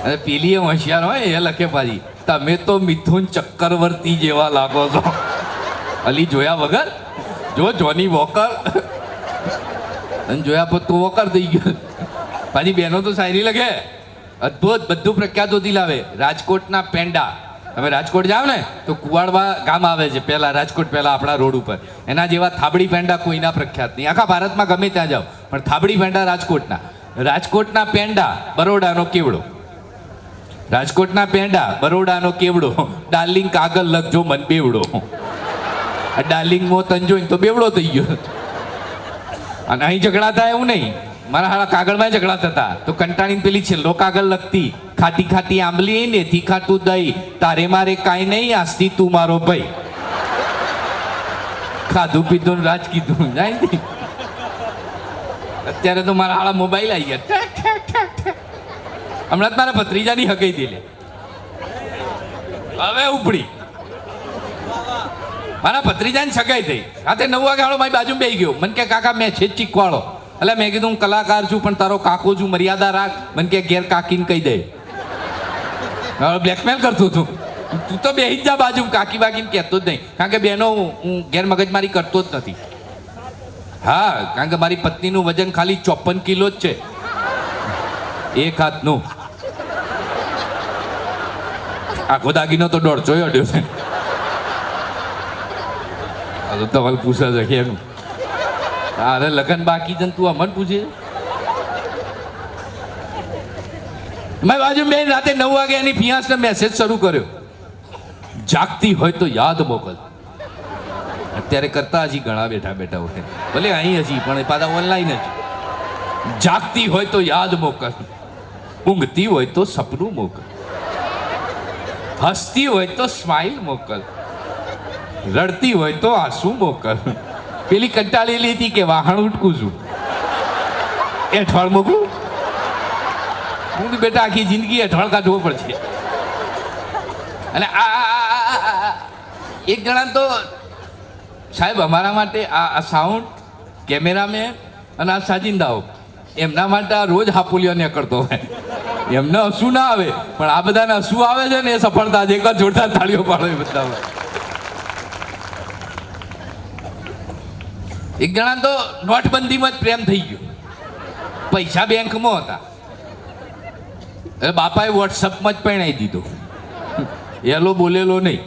અને પેલી એ હોશિયાર હોય એ લખે પાછી તમે તો મિથુન ચક્રવર્તી જેવા લાગો છો. અલી જોયા વગર? જો જોની વોકર અને જોયા પર તું વોકર થઈ ગયો. પાછી બહેનો તો શાયરી લખે અદ્ભુત, બધું પ્રખ્યાતોથી લાવે. રાજકોટના પેંડા, તમે રાજકોટ જાઓ ને તો કુવાડવા ગામ આવે છે પહેલાં, રાજકોટ પહેલાં આપણા રોડ ઉપર. એના જેવા થાબડી પેંડા કોઈના પ્રખ્યાત નહીં, આખા ભારતમાં ગમે ત્યાં જાઓ, પણ થાબડી પેંડા રાજકોટના. રાજકોટના પેંડા બરોડાનો કેવડો, રાજકોટના પેંડા બરોડાનો કેવડો. ડાર્લિંગ કાગળ લખજો મન બેવડો. ડાર્લિંગ મો તન જોઈને તો બેવડો થઈ ગયો. અને અહીં ઝઘડા થાય એવું નહીં, મારા હાડા કાગળમાં ઝઘડા થતા તો કંટાળીને પેલી છેલ્લો કાગળ લખતી, ખાટી ખાટી આંબલી નેથી ખાટું દહીં, તારે મારે કાંઈ નહીં, આસ્તી તું મારો ભાઈ. ખાધું પીધું રાજ કીધું જાય. અત્યારે તો મારા હાડા મોબાઈલ આવી ગયા. ઠેક, ઠેક, ઠેક, ઠેક. હમણાં જ મારા ભત્રીજાની હગાઈ દીલે, હવે ઉપડી મારા ભત્રીજાની સગાઈ થઈ. રાતે 9 વાગે હાલો મારી બાજુ બેસી ગયો. મને કે કાકા મેં છે ચીકવાળો. એટલે મેં કીધું હું કલાકાર છું પણ તારો કાકો છું, મર્યાદા રાખ. મને કે ઘેર કાકીને કહી દે. બ્લેકમેલ કરતું હતું. તું તો બેસી જ જા બાજુ, કાકી બાકીને કહેતો જ નહીં. કારણ કે બહેનો હું ઘેર મગજમારી કરતો જ નથી. હા, કારણ કે મારી પત્નીનું વજન ખાલી 54 કિલો જ છે, એક હાથનું. આખો દાગીનો તો 150 અડ્યો છે. તવલ પૂછે છે કેમ અરે લગન બાકી છે તું અમને પૂછે. મારી બાજુ બેન રાતે 9 વાગે એની ફિયાન્સને મેસેજ શરૂ કર્યો, જાગતી હોય તો યાદ મોકલ. અત્યારે કરતા હજી ઘણા બેઠા બેઠા હોય, ભલે અહીં હજી પણ પાછા ઓનલાઈન જ. જાગતી હોય તો યાદ મોકલ, ઊંઘતી હોય તો સપનું મોકલ, હસતી હોય તો સ્માઈલ મોકલ, રડતી હોય તો આંસુ મોકલ. પેલી કંટાળેલી હતી કે વાહણ ઉટકું છું, એઠવાડ મોકલું. હું બેટા આખી જિંદગી એઠવાડ કાઢવો પડશે. અને આ એક જણા તો સાહેબ અમારા માટે આ સાઉન્ડ કેમેરામેન અને આ સાજિંદાઓ એમના માટે આ રોજ હાપુલિયો નીકળતો હોય. એમને હસવું ના આવે પણ આ બધાને હસવું આવે છે ને એ સફળતા છે. એક જોરદાર તાળીઓ પાડો બધા. એક જણા તો નોટબંધીમાં જ પ્રેમ થઈ ગયો. પૈસા બેંકમાં હતા, એટલે બાપાએ વોટ્સઅપમાં જ પરણાવી દીધો. એલો બોલેલો નહીં.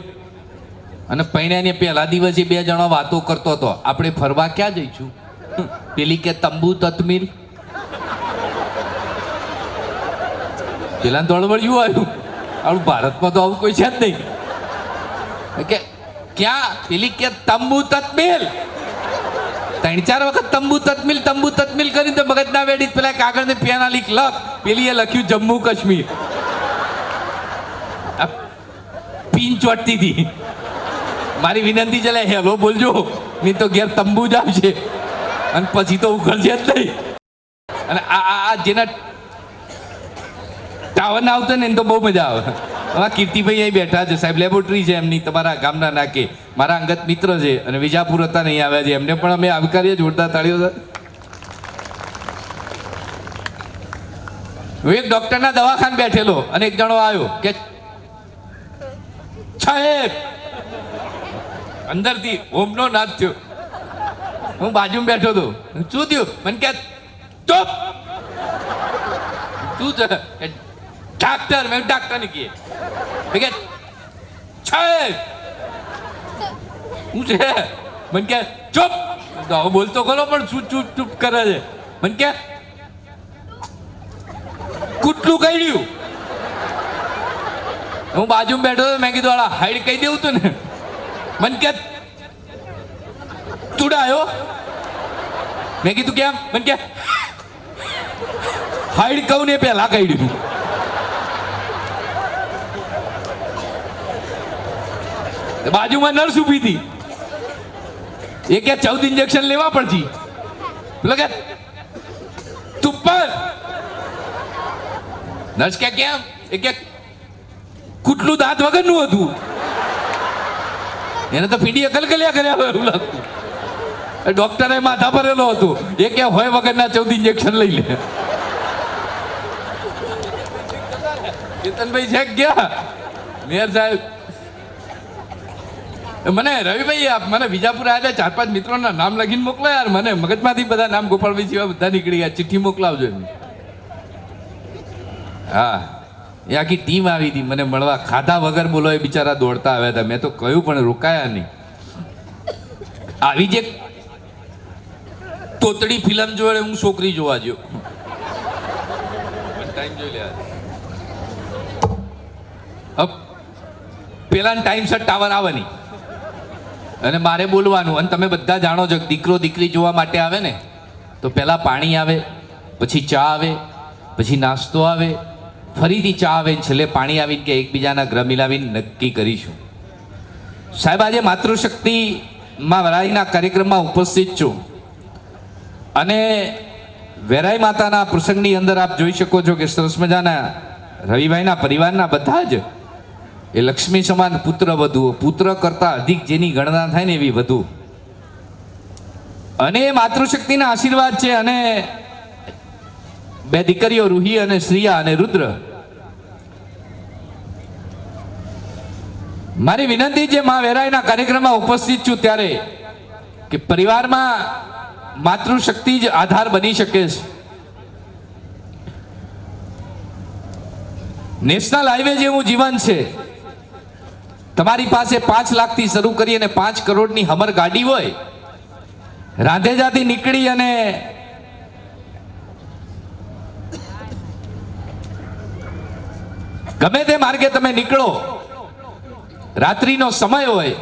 અને પરણ્યાને પહેલા દિવસે 2 જણા વાતો કરતો હતો, આપણે ફરવા ક્યાં જઈશું? પેલી કે તંબુ તતમીલ. પેલા દોડવડ્યું આવ્યું, આપણું ભારતમાં તો આવું કોઈ છે જ નહીં. કે ક્યાં? પેલી કે તંબુ તતમીલ. 3-4 વખત તંબુ તતમીલ કરીને તો મગજ ના વેડી પેલા કાગળ ને પેન આલી લખ. પેલી એ લખ્યું જમ્મુ કાશ્મીર. પીન ચોટતી હતી. મારી વિનંતી ચાલે હેલો બોલજો, નહીં તો ઘેર તંબુ જ આવશે અને પછી તો ઉઘડશે જ નહીં. અને આ જેના ટાવર ના આવતો ને એને તો બહુ મજા આવે. હવે કીર્તિભાઈ અહીં બેઠા છે સાહેબ, લેબોરેટરી છે એમની તમારા ગામના નાકે, મારા અંગત મિત્ર છે અને વિજાપુર હતા નહીં આવ્યા છે, એમને પણ અમે આવકારીએ. જોરદાર તાળીઓ. હું એક ડોક્ટરના દવાખાને બેઠેલો અને એક જણો આવ્યો કે સાહેબ, અંદરથી ઓમનો નાદ થયો. હું બાજુમાં બેઠો હતો. શું થયું? મને કે ચૂપ. શું છે? ડાક્ટર. મેં ડાક્ટર ને કીએ કે સાહેબ શું છે? મને કે ચૂપ. તો હવે બોલતો ખરો પણ શું ચૂપ ચૂપ કરે છે? મને કે કૂટલું કાઢ્યું. હું બાજુમાં બેઠો હતો. મેં કીધું હાઈડ કહી દેવું તું ને. મને કે તુડાયો. મેં કીધું કેમ? મને કે હાઈડ કહું ને પહેલા કાઢ્યું. બાજુમાં નર્સ ઊભી હતી. એ કે 14 ઇન્જેક્શન લેવા પડતી. પેલો કે તું પર. નર્સ કે કેમ? એ કે કૂટલું દાંત વગરનું હતું. એને તો પીડી કલકલિયા કર્યા હોય એવું લાગતું. ડોક્ટરે માથા ભરેલો હતો. એ કે હોય વગરના 14 ઇન્જેક્શન લઈ લે. કેતનભાઈ છે ગયા મેયર સાહેબ. મને રવિભાઈ મને વિજાપુર આવ્યા 4-5 મિત્રોના નામ લખીને મોકલો યાર. મને મગજમાંથી બધા નામ ગોપાલભાઈ સિવાય બધા નીકળી ગયા. ચિઠ્ઠી મોકલાવજો એમની. હા, એ આખી ટીમ આવી હતી મને મળવા. ખાધા વગર બોલો એ બિચારા દોડતા આવ્યા હતા. મેં તો કહ્યું પણ રોકાયા નહીં. આવી જે તોતડી ફિલ્મ જોડે હું છોકરી જોવા ગયો. ટાઈમ જોઈ લે. પેલા ટાઈમસર ટાવર આવે નહીં અને મારે બોલવાનું. અને તમે બધા જાણો છો દીકરો દીકરી જોવા માટે આવે ને તો પહેલાં પાણી આવે, પછી ચા આવે, પછી નાસ્તો આવે, ફરીથી ચા આવે, છેલ્લે પાણી આવીને કે એકબીજાના ગ્રહ મિલાવીને નક્કી કરીશું. સાહેબ, આજે માતૃશક્તિમાં વરાઈના કાર્યક્રમમાં ઉપસ્થિત છું અને વેરાઈ માતાના પ્રસંગની અંદર આપ જોઈ શકો છો કે સરસ મજાના રવિભાઈના પરિવારના બધા જ એ લક્ષ્મી સમાન પુત્ર વધુ, પુત્ર કરતાં અધિક જેની ગણના થાય ને એવી વધુ, અને એ માતૃશક્તિના આશીર્વાદ છે. અને બે દીકરીઓ રૂહી અને શ્રિયા અને રુદ્ર. મારી વિનંતી છે મા વેરાઈના કાર્યક્રમમાં ઉપસ્થિત છું ત્યારે કે પરિવારમાં માતૃશક્તિ જ આધાર બની શકે છે. નેશનલ હાઈવે જેવું જીવન છે. તમારી પાસે 5 લાખથી શરૂ કરી અને 5 કરોડની હમર ગાડી હોય, રાંધેજાથી નીકળી અને ગમે તે માર્ગે તમે નીકળો, રાત્રિનો સમય હોય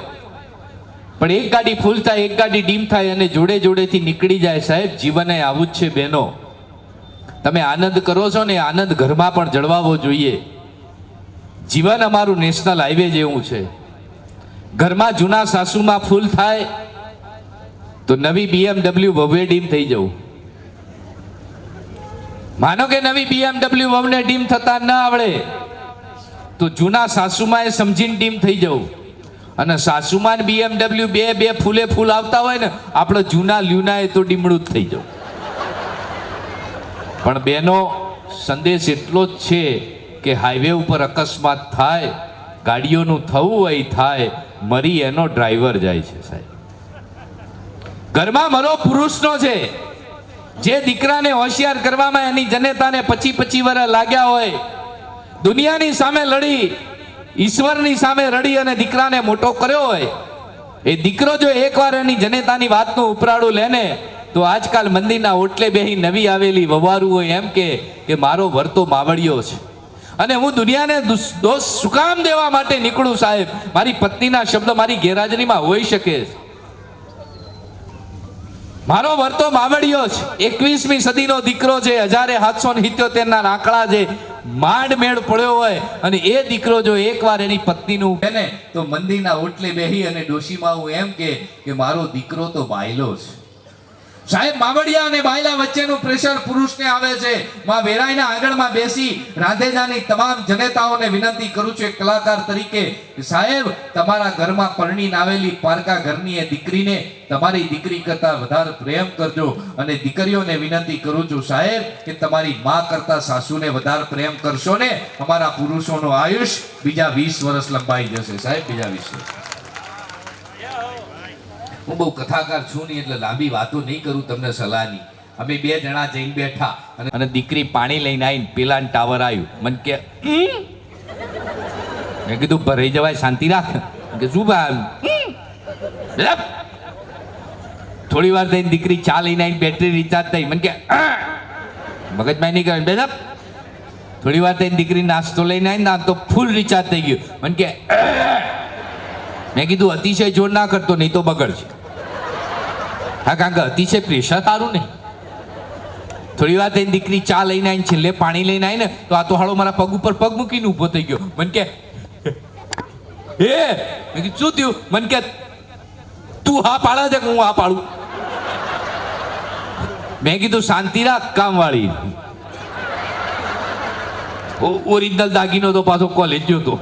પણ એક ગાડી ફૂલ થાય, એક ગાડી ડીમ થાય અને જોડે જોડેથી નીકળી જાય. સાહેબ, જીવન આવું જ છે બહેનો. તમે આનંદ કરો છો ને, આનંદ ઘરમાં પણ જળવાવો જોઈએ. જીવન અમારું નેશનલ હાઈવે જેવું છે. ઘરમાં જૂના સાસુમાં ફૂલ થાય તો નવી BMW વહુએ ડીમ થઈ જવું. માનો કે નવી BMW વહુને ડીમ થતા ન આવડે તો જૂના સાસુમાં એ સમજીને ડીમ થઈ જવું. અને સાસુમાં BMW બે ફૂલે ફૂલ આવતા હોય ને, આપણે જૂના લ્યુના એ તો ડીમડું જ થઈ જવું. પણ બેનો, સંદેશ એટલો જ છે કે હાઈવે ઉપર અકસ્માત થાય, ગાડીઓનું થવું હોય થાય, મરી એનો ડ્રાઈવર જાય છે. સાહેબ, ઘરમાં મરો પુરુષનો છે. જે દીકરાને હોશિયાર કરવામાં એની જનેતાને 25 વર્ષ લાગ્યા હોય, દુનિયાની સામે લડી, ઈશ્વરની સામે રડી અને દીકરાને મોટો કર્યો હોય, એ દીકરો જો એકવાર એની જનેતાની વાતનું ઉપરાળું લે ને, તો આજકાલ મંદિરના ઓટલે બેહી નવી આવેલી વવારું હોય એમ કે મારો વરતો માવડિયો છે. અને હું દુનિયાને દોષ શું કામ દેવા માટે નીકળું? સાહેબ, મારી પત્નીના શબ્દ મારી ગેરહાજરીમાં હોઈ શકે. મારો વરતો માવડિયો છે, 21મી સદીનો દીકરો છે, 1777ના આંકડા છે. માંડ મેળ પડ્યો હોય અને એ દીકરો જો એકવાર એની પત્નીનું ને, તો મંદિરના ઓટલે બેહી અને ડોશીમાં હું એમ કે મારો દીકરો તો બાયલો છે. સાહેબ, માવડિયા અને બાયલા વચ્ચેનું પ્રેશર પુરુષને આવે છે. માં વેરાઈના આગળમાં બેસી રાંધેજાની તમામ જનેતાઓને વિનંતી કરું છું એક કલાકાર તરીકે કે સાહેબ, તમારા ઘરમાં પરણીને આવેલી પારકા ઘરની એ દીકરીને તમારી દીકરી કરતા વધારે પ્રેમ કરજો. અને દીકરીઓને વિનંતી કરું છું સાહેબ કે તમારી માં કરતા સાસુને વધારે પ્રેમ કરશો ને, અમારા પુરુષોનું આયુષ બીજા 20 વર્ષ લંબાઈ જશે. સાહેબ, બીજા 20 વર્ષ. હું બહુ કથાકાર છું નહીં એટલે લાંબી વાતો નહીં કરું તમને સલાહની. અમે 2 જણા જઈને બેઠા અને દીકરી પાણી લઈને આવીને પેલા ટાવર આવ્યું. મને કે મેં કીધું ભરાઈ જવાય, શાંતિ રાખ. કે શું ભાઈ? થોડી વાર થઈને દીકરી ચા લઈને આવીને બેટરી રિચાર્જ થઈ. મને કે મગજમાં નહીં કરે. બેસા. થોડી વાર થઈને દીકરી નાસ્તો લઈને આવીને તો ફૂલ રિચાર્જ થઈ ગયું. મને કે મેં કીધું અતિશય જોર ના કરતો, નહીં તો બગડશે. હા, કારણ કે અતિશય પ્રેશર સારું નહીં. થોડી વાર થઈને દીકરી ચા લઈને આવીને છેલ્લે પાણી લઈને આવી ને, તો આ તો હાળો મારા પગ ઉપર પગ મૂકીને ઊભો થઈ ગયો. મને કે હે, મેં કીધું શું થયું? મને કે તું હા પાડે છે કે હું હા પાડું? મેં કીધું શાંતિ રાખ, કામ વાળી. ઓરિજિનલ દાગીનો તો પાછો કોલેજ ગયો હતો.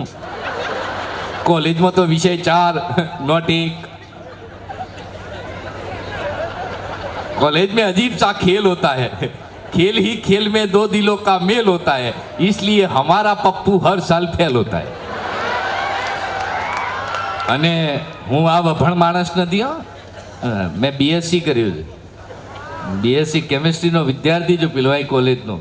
कॉलेज में तो विषय 4 नॉट 1. कॉलेज में अजीब सा खेल होता है, खेल ही खेल में 2 दिलों का मेल होता है, इसलिए हमारा पप्पू हर साल फेल होता है. અને હું આ વભણ માણસ નથી. મેં BSc કર્યું છે, BSc કેમિસ્ટ્રીનો વિદ્યાર્થી જો પિલવાઈ કોલેજનો.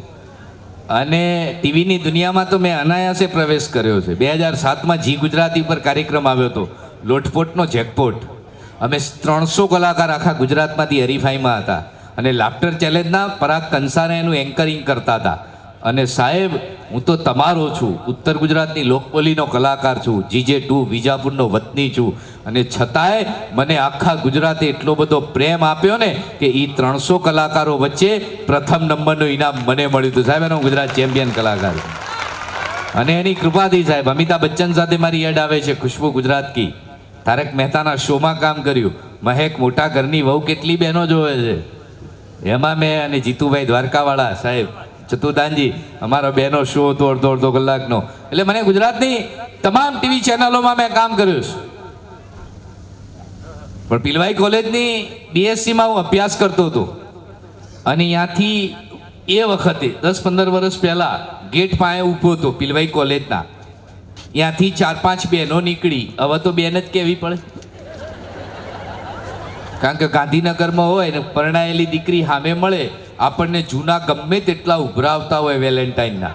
અને ટીવીની દુનિયામાં તો મેં અનાયાસે પ્રવેશ કર્યો છે. 2007માં જી ગુજરાતી પર કાર્યક્રમ આવ્યો હતો, લોટપોટનો જેકપોટ. અમે 300 કલાકાર આખા ગુજરાતમાંથી હરીફાઈમાં હતા અને લાફ્ટર ચેલેન્જના પરાગ કંસારા એનું એન્કરિંગ કરતા હતા. અને સાહેબ હું તો તમારો છું, ઉત્તર ગુજરાતની લોકબોલીનો કલાકાર છું, GJ2 વિજાપુરનો વતની છું, અને છતાંય મને આખા ગુજરાતે એટલો બધો પ્રેમ આપ્યો ને કે એ 300 કલાકારો વચ્ચે પ્રથમ નંબરનું ઇનામ મને મળ્યું હતું. સાહેબ એનો ગુજરાત ચેમ્પિયન કલાકાર છું. અને એની કૃપાથી સાહેબ અમિતાભ બચ્ચન સાથે મારી યાદ આવે છે ખુશ્બુ ગુજરાત કી, તારક મહેતાના શોમાં કામ કર્યું, મહેક મોટા ઘરની વહુ કેટલી બહેનો જોવે છે એમાં મેં, અને જીતુભાઈ દ્વારકાવાળા સાહેબ, ચતુદાનજી, અમારો બેનો શો હતો અડધો કલાકનો. એટલે મને ગુજરાતની તમામ ટીવી ચેનલોમાં મેં કામ કર્યું છે. પણ પિલવાઈ કોલેજની BScમાં હું અભ્યાસ કરતો હતો અને ત્યાંથી એ વખતે 10-15 વર્ષ પહેલાં ગેટ પાસે ઊભો હતો પિલવાઈ કોલેજના. ત્યાંથી 4-5 બહેનો નીકળી. હવે તો બેન જ કહેવી પડે, કારણ કે ગાંધીનગરમાં હોય ને પરણાયેલી દીકરી સામે મળે, આપણને જૂના ગમે તેટલા ઉભરાવતા હોય વેલેન્ટાઇનના,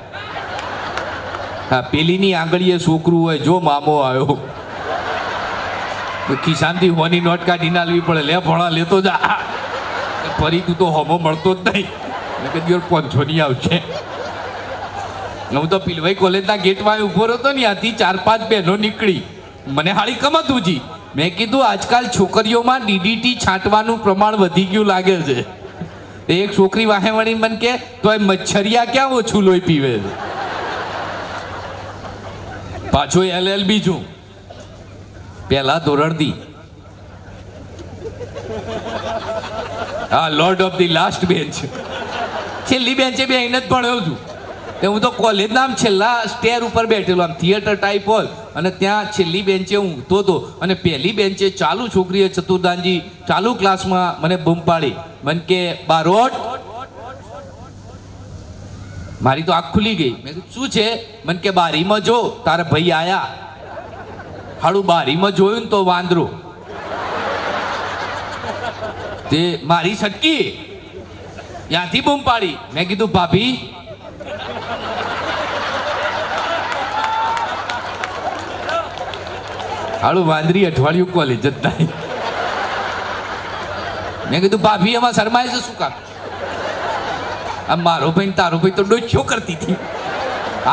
હા પેલીની આંગળીએ છોકરું હોય, જો મામો આવ્યો, ખિસ્સામાંથી હોની નોટ કાઢી નાલવી પડે, લે ભણા લેતો જા, ફરી તું તો હોમો મળતો જ નહીં, કદી 500 આવશે. હું તો પિલવાઈ કોલેજના ગેટમાં ઊભો રહ્યો હતો ને, ત્યાંથી 4-5 બહેનો નીકળી. મને હાળી કમાતું જી. મેં કીધું આજકાલ છોકરીઓમાં DDT છાંટવાનું પ્રમાણ વધી ગયું લાગે છે. એક છોકરી વાહે વળી મને કે તો એ મચ્છરિયા ક્યાં ઓછું લોહી પીવે છે. પાછો LLB છું, પહેલા ધોરણથી, હા lord of the last bench, છેલ્લી બેન્ચે બે એને જ ભણ્યો છું. હું તો કોલેજના આમ છેલ્લા સ્ટેર ઉપર બેઠેલો, આમ થિયેટર ટાઈપ હોલ, અને ત્યાં છેલ્લી બેન્ચે હું ઊંઘતો હતો, અને પહેલી બેન્ચે ચાલુ છોકરીએ ચતુર્દાનજી ચાલુ ક્લાસમાં મને બૂમ પાડી, મને કે બારોટ. મારી તો આંખ ખુલી ગઈ. મેં કીધું શું છે? મને કે બારીમાં જો તારા ભાઈ આયા. હાડું બારીમાં જોયું ને તો વાંદરો, તે મારી સટકી, ત્યાંથી બૂમ પાડી. મેં કીધું ભાભી. હાડું વાંદરી અઠવાડિયું કોલેજ જ નહીં. મેં કીધું ભાભી એમાં શરમાય છે શું કામ? આમ મારો ભાઈ ને તારો ભાઈ તો ડોચ્યો કરતી હતી,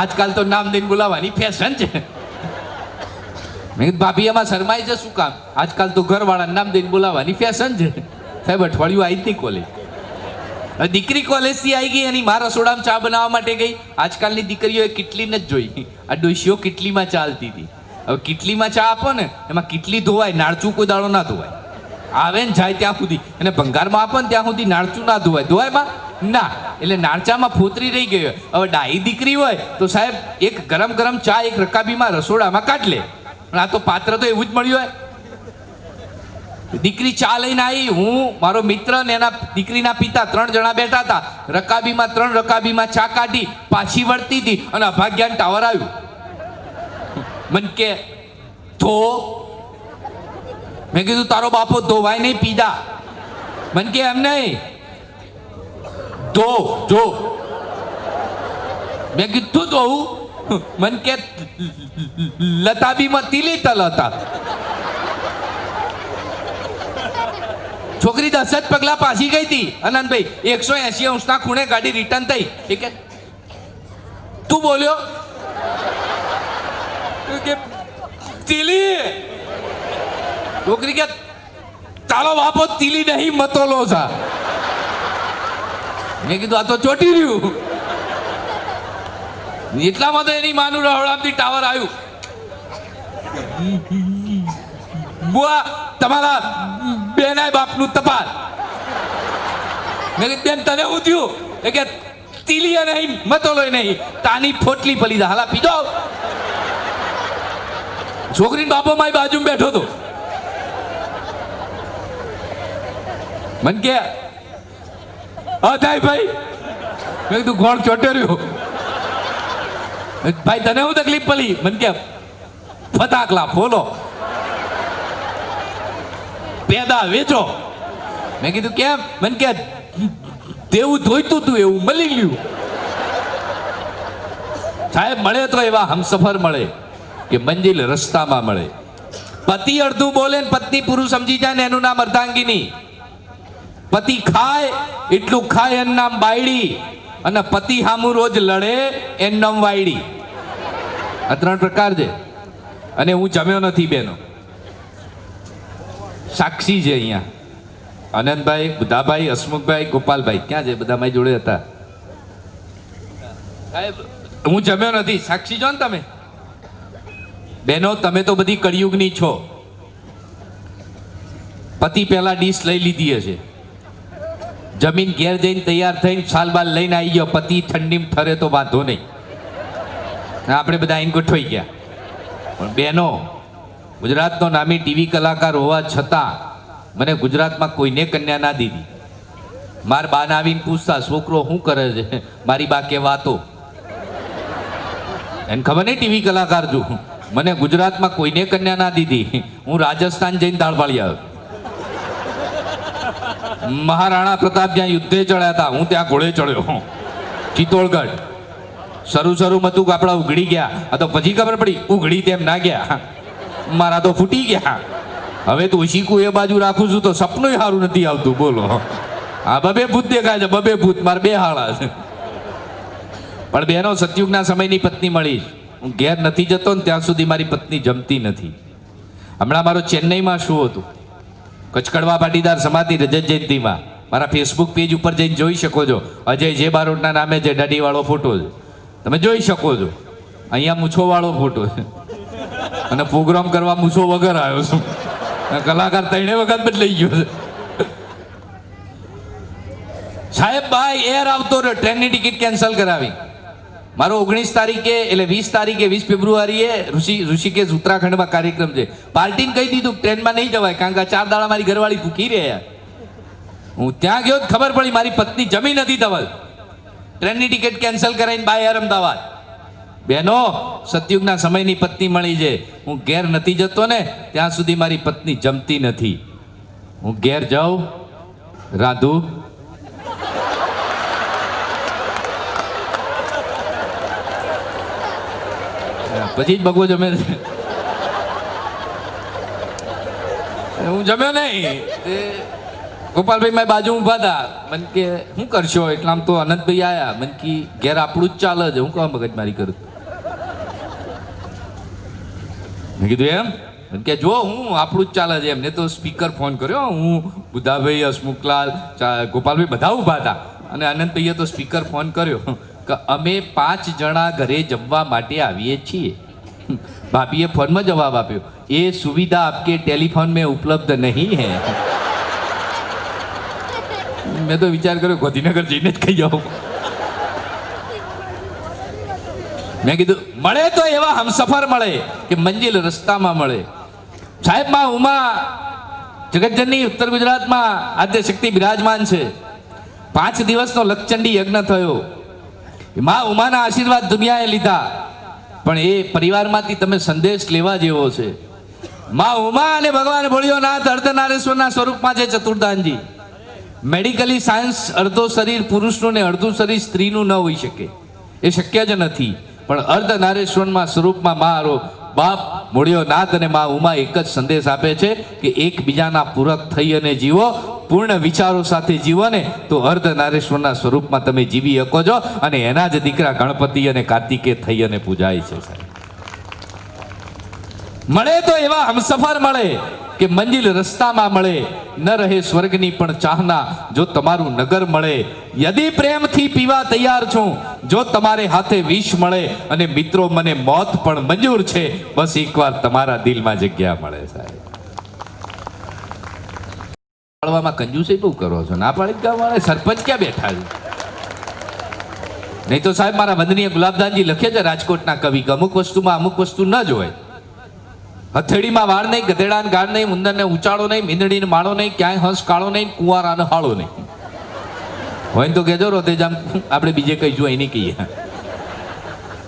આજકાલ તો નામ દઈને બોલાવવાની ફેશન છે. મેં કીધું ભાભી એમાં શરમાય છે શું કામ? આજકાલ તો ઘરવાળાને નામ દઈને બોલાવવાની ફેશન છે. સાહેબ અઠવાડિયું આવી જ નહીં કોલેજ. દીકરી કોલેજથી આવી ગઈ, એની મારા રસોડામાં ચા બનાવવા માટે ગઈ. આજકાલની દીકરીઓએ કિટલી ન જ જોઈ, આ ડોશીઓ કિટલીમાં ચાલતી હતી. હવે કિટલીમાં ચા આપો ને, એમાં કિટલી ધોવાય, નાળચું કોઈ દાડો ના ધોવાય, આવે ને જાય ત્યાં સુધી. અને ભંગારમાં આપો ને ત્યાં સુધી નાળચું ના ધોવાય, ધોવાયમાં ના, એટલે નાળચામાં ફોતરી રહી ગઈ હોય. હવે ડાહી દીકરી હોય તો સાહેબ એક ગરમ ગરમ ચા એક રકાબીમાં રસોડામાં કાઢ લે. પણ આ તો પાત્ર તો એવું જ મળ્યું હોય. દીકરી ચા લઈને આવી, હું, મારો મિત્ર ને એના દીકરીના પિતા 3 જણા બેઠા હતા. રકાબીમાં 3 રકાબીમાં ચા કાઢી, પાછી વળતી હતી, અને અભાગ્યાન ટાવર આવ્યું. મન કે ધો. મેં કીધું તારો બાપો ધોવાય નહીં, પીધા. મન કે એમ નહીં, ધો જો. મેં કીધું ધોવું. મન કે લતાબીમાં તીલી તલ હતા. છોકરી 10 જ પગલા પાછી ગઈ હતી. આનંદભાઈ 180 અંશના ખૂણે ગાડી રિટર્ન થઈ. ઠીક છે, તું બોલ્યો કે તીલી. છોકરી કે તારો બાપો તીલી નહીં મતોલો છે. મેં કીધું આ તો ચોટી રહ્યું. એટલામાં તો એની માનું રહોડામાંથી ટાવર આવ્યું. બુઆ તમારા બેનાય બાપનું તપાસ. મેં કીધું બેન તને શું થયું? એ કે તીલીએ નહીં મતોલોય નહીં, તાની ફોટલી પલી દા, હાલા પીધો. છોકરીનો બાપો મારી બાજુમાં બેઠો હતો. મન કે થાય ભાઈ. મેં કીધું ગોળ ચોટ્યો રહ્યો. ભાઈ તને શું તકલીફ પડી? મન કે ફટાકલા ફોલો, પેદા વેચો. મેં કીધું કેમ? મન કે તેવું ધોઈતું તું એવું મળી ગયું. સાહેબ મળે તો એવા હમસફર મળે કે મંજિલ રસ્તામાં મળે. પતિ અડધું બોલે ને પત્ની પૂરું સમજી જાય ને એનું નામ અર્ધાંગિની. પતિ ખાય એટલું ખાય એનું નામ બાયડી, અને પતિ હામું રોજ લડે એનું નામ વાયડી. આ 3 પ્રકાર છે. અને હું જમ્યો નથી બેનો, સાક્ષી છે અહીંયા. આનંદભાઈ, બુધાભાઈ, હસમુખભાઈ, ગોપાલભાઈ ક્યાં છે? બધા મારી જોડે હતા. સાહેબ હું જમ્યો નથી, સાક્ષી છો ને તમે બેનો? તમે તો બધી કળિયુગની છો. પતિ પહેલા ડીશ લઈ લીધી હશે, જમીન ઘેર જઈને તૈયાર થઈને સાલ બાલ લઈને આવી ગયો, પતિ ઠંડીમાં ઠરે તો વાંધો નહીં, આપણે બધા આઈને ગોઠવાઈ ગયા. પણ બેનો, ગુજરાતનો નામી ટીવી કલાકાર હોવા છતાં મને ગુજરાતમાં કોઈને કન્યા ના દીધી. મારા બાને આવીને પૂછતા, છોકરો શું કરે છે? મારી બા કે વાતો. એને ખબર નહીં ટીવી કલાકાર છું. મને ગુજરાતમાં કોઈને કન્યા ના દીધી. હું રાજસ્થાન જઈને દાળ પાળી આવ્યો. મહારાણા પ્રતાપ જ્યાં યુદ્ધે ચડ્યા હતા, હું ત્યાં ઘોડે ચડ્યો. ચિત્તોડગઢ શરૂ હતું કે આપણા ઉઘડી ગયા, આ તો પછી ખબર પડી ઉઘડી તેમ ના ગયા, મારા તો ફૂટી ગયા. હવે તો શીખું એ બાજુ રાખું છું તો સપનું સારું નથી આવતું. બોલો, આ બબે ભૂત દેખાય છે, બબે ભૂત. મારે 2 હાળા છે. પણ બેનો, સતયુગના સમયની પત્ની મળી. હું ઘેર નથી જતો ને ત્યાં સુધી મારી પત્ની જમતી નથી. હમણાં મારો ચેન્નઈમાં શું હતું, કચકડવા પાટીદાર સમાધિ રજત જયંતિમાં, મારા ફેસબુક પેજ ઉપર જઈને જોઈ શકો છો. અજય જે બારોટના નામે જે દાઢીવાળો ફોટો છે, તમે જોઈ શકો છો. અહીંયા મૂછોવાળો ફોટો છે અને પ્રોગ્રામ કરવા મૂછો વગર આવ્યો છું. કલાકાર 3 વખત બદલાઈ ગયો છે. સાહેબ ભાઈ એર આવતો રહ્યો, ટ્રેનની ટિકિટ કેન્સલ કરાવી. મારો 19 તારીખે એટલે 20 તારીખે 20 ફેબ્રુઆરીએ ઋષિકેશ ઉત્તરાખંડમાં કાર્યક્રમ છે. પાર્ટીને કહી દીધું ટ્રેનમાં નહીં જવાય, કારણ કે 4 દાડા મારી ઘરવાળી ભૂખી રહ્યા. હું ત્યાં ગયો ખબર પડી મારી પત્ની જમી નથી ધવલ. ટ્રેનની ટિકિટ કેન્સલ કરાવીને બાય એર અમદાવાદ. બહેનો, સતયુગના સમયની પત્ની મળી છે. હું ઘેર નથી જતો ને ત્યાં સુધી મારી પત્ની જમતી નથી. હું ઘેર જાઉં, રાંધું, પછી જ બગવો જમે. હું જમ્યો નહીં. ગોપાલભાઈ મારી બાજુ ઊભા હતા. મને કે શું કરશો? એટલે આમ તો અનંતભાઈ આયા. મને કે ઘેર આપણું જ ચાલે છે. હું કહું મગજ મારી કરું. મેં કીધું એમ? મને કે જો હું આપણું જ ચાલે છે. એમને તો સ્પીકર ફોન કર્યો. હું, બુધાભાઈ, હસમુખલાલ, ગોપાલભાઈ બધા ઊભા હતા. અને અનંતભાઈએ તો સ્પીકર ફોન કર્યો કે અમે 5 જણા ઘરે જમવા માટે આવીએ છીએ. ભાભીએ ફોનમાં જવાબ આપ્યો, એ સુવિધા આપકે ટેલિફોન में उपलब्ध नहीं है. મેં તો વિચાર કર્યો ગાંધીનગર જઈને જ ખાઈ જાઉં. મેં કીધું મળે તો એવા હમસફર મળે કે મંજિલ રસ્તામાં મળે. સાહેબ માં ઉમા જગતજનની ઉત્તર ગુજરાતમાં આદ્ય શક્તિ બિરાજમાન છે. 5 દિવસનો લક્ષચંડી યજ્ઞ થયો. માં ઉમાના આશીર્વાદ દુનિયાએ લીધા. પણ એ પરિવારમાંથી તમે સંદેશ લેવા જેવો છે. માં ઉમા અને ભગવાન ભોળિયોનાથ અર્ધનારેશ્વરના સ્વરૂપમાં છે ચતુર્ધાનજી. મેડિકલી સાયન્સ અડધો શરીર પુરુષનું ને અડધું શરીર સ્ત્રીનું ન હોઈ શકે, એ શક્ય જ નથી. પણ અર્ધનારેશ્વરમાં સ્વરૂપમાં મારો બાપ ભોળિયોનાથ અને માં ઉમા એક જ સંદેશ આપે છે કે એકબીજાના પૂરક થઈ અને જીવો. પૂર્ણ વિચારો સાથે જીવો ને તો અર્ધનારેશ્વરના સ્વરૂપમાં તમે જીવી શકો છો. અને એના જ દીકરા ગણપતિ અને કાર્તિકે થઈ અને પૂજાય છે. સાહેબ મળે તો એવા હમસફર મળે કે મંજિલ રસ્તામાં મળે. ન રહે સ્વર્ગની પણ ચાહના જો તમારું નગર મળે. યદી પ્રેમથી પીવા તૈયાર છું જો તમારે હાથે વિષ મળે. અને મિત્રો મને મોત પણ મંજૂર છે બસ એકવાર તમારા દિલમાં જગ્યા મળે. સાહેબ પાડવામાં કંજૂસી બહુ કરો છો. ના પાડી ગામ વાળા સરપંચ ક્યાં બેઠા છે? નહીં તો સાહેબ મારા વંદનીય ગુલાબદાનજી લખે છે રાજકોટના કવિ કે અમુક વસ્તુમાં અમુક વસ્તુ ન જોવાય. હથેળીમાં વાળ નહીં, ગધેડાને ગાળ નહીં, ઉંદરને ઉચાળો નહીં, મીંદડીને માળો નહીં, ક્યાંય હંસ કાળો નહીં, કુંવારાને હાળો નહીં. હોય તો કહેજો રોતેજામ આપણે બીજે કહીશું અહીં નહીં કહીએ.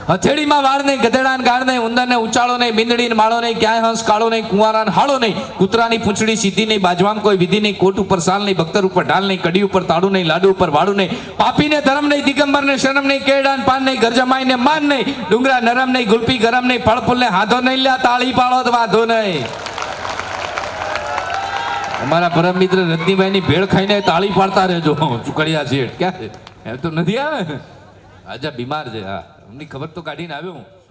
હથેળીમાં વાળ નહીં, ગધેડાને ગાળ નહીં, ઉંદરને ઉચાળો નહીં, મીંદડીને માળો નહીં, ક્યાંય હંસ કાળો નહીં, કુંવારાને હાળો નહીં, કૂતરાની પૂંછડી સીધી નહીં, બાજવામાં કોઈ વિધિ નહીં, કોટ ઉપર સાલ નહીં, બખ્તર ઉપર ઢાલ નહીં, કડી ઉપર તાળું નહીં, લાડુ ઉપર વાળું નહીં, પાપીને ધર્મ નહીં, દિગંબરને શરમ નહીં, કેળાને પાન નહીં, ગરજમાઈને માન નહીં, ડુંગરા નરમ નહીં, ગુલપી ગરમ નહીં, ફળ ફૂલને હાથો નહીં, લ્યા તાળી પાડો તો વાંધો નહીં. અમારા પરમ મિત્ર રજનીભાઈની ભેળ ખાઈને તાળી પાડતા રહેજો. ચુકડિયા શેઠ ક્યાં છે? એમ તો નથી આવે. આજે બીમાર છે. હા, એમની ખબર તો કાઢીને આવ્યો હું.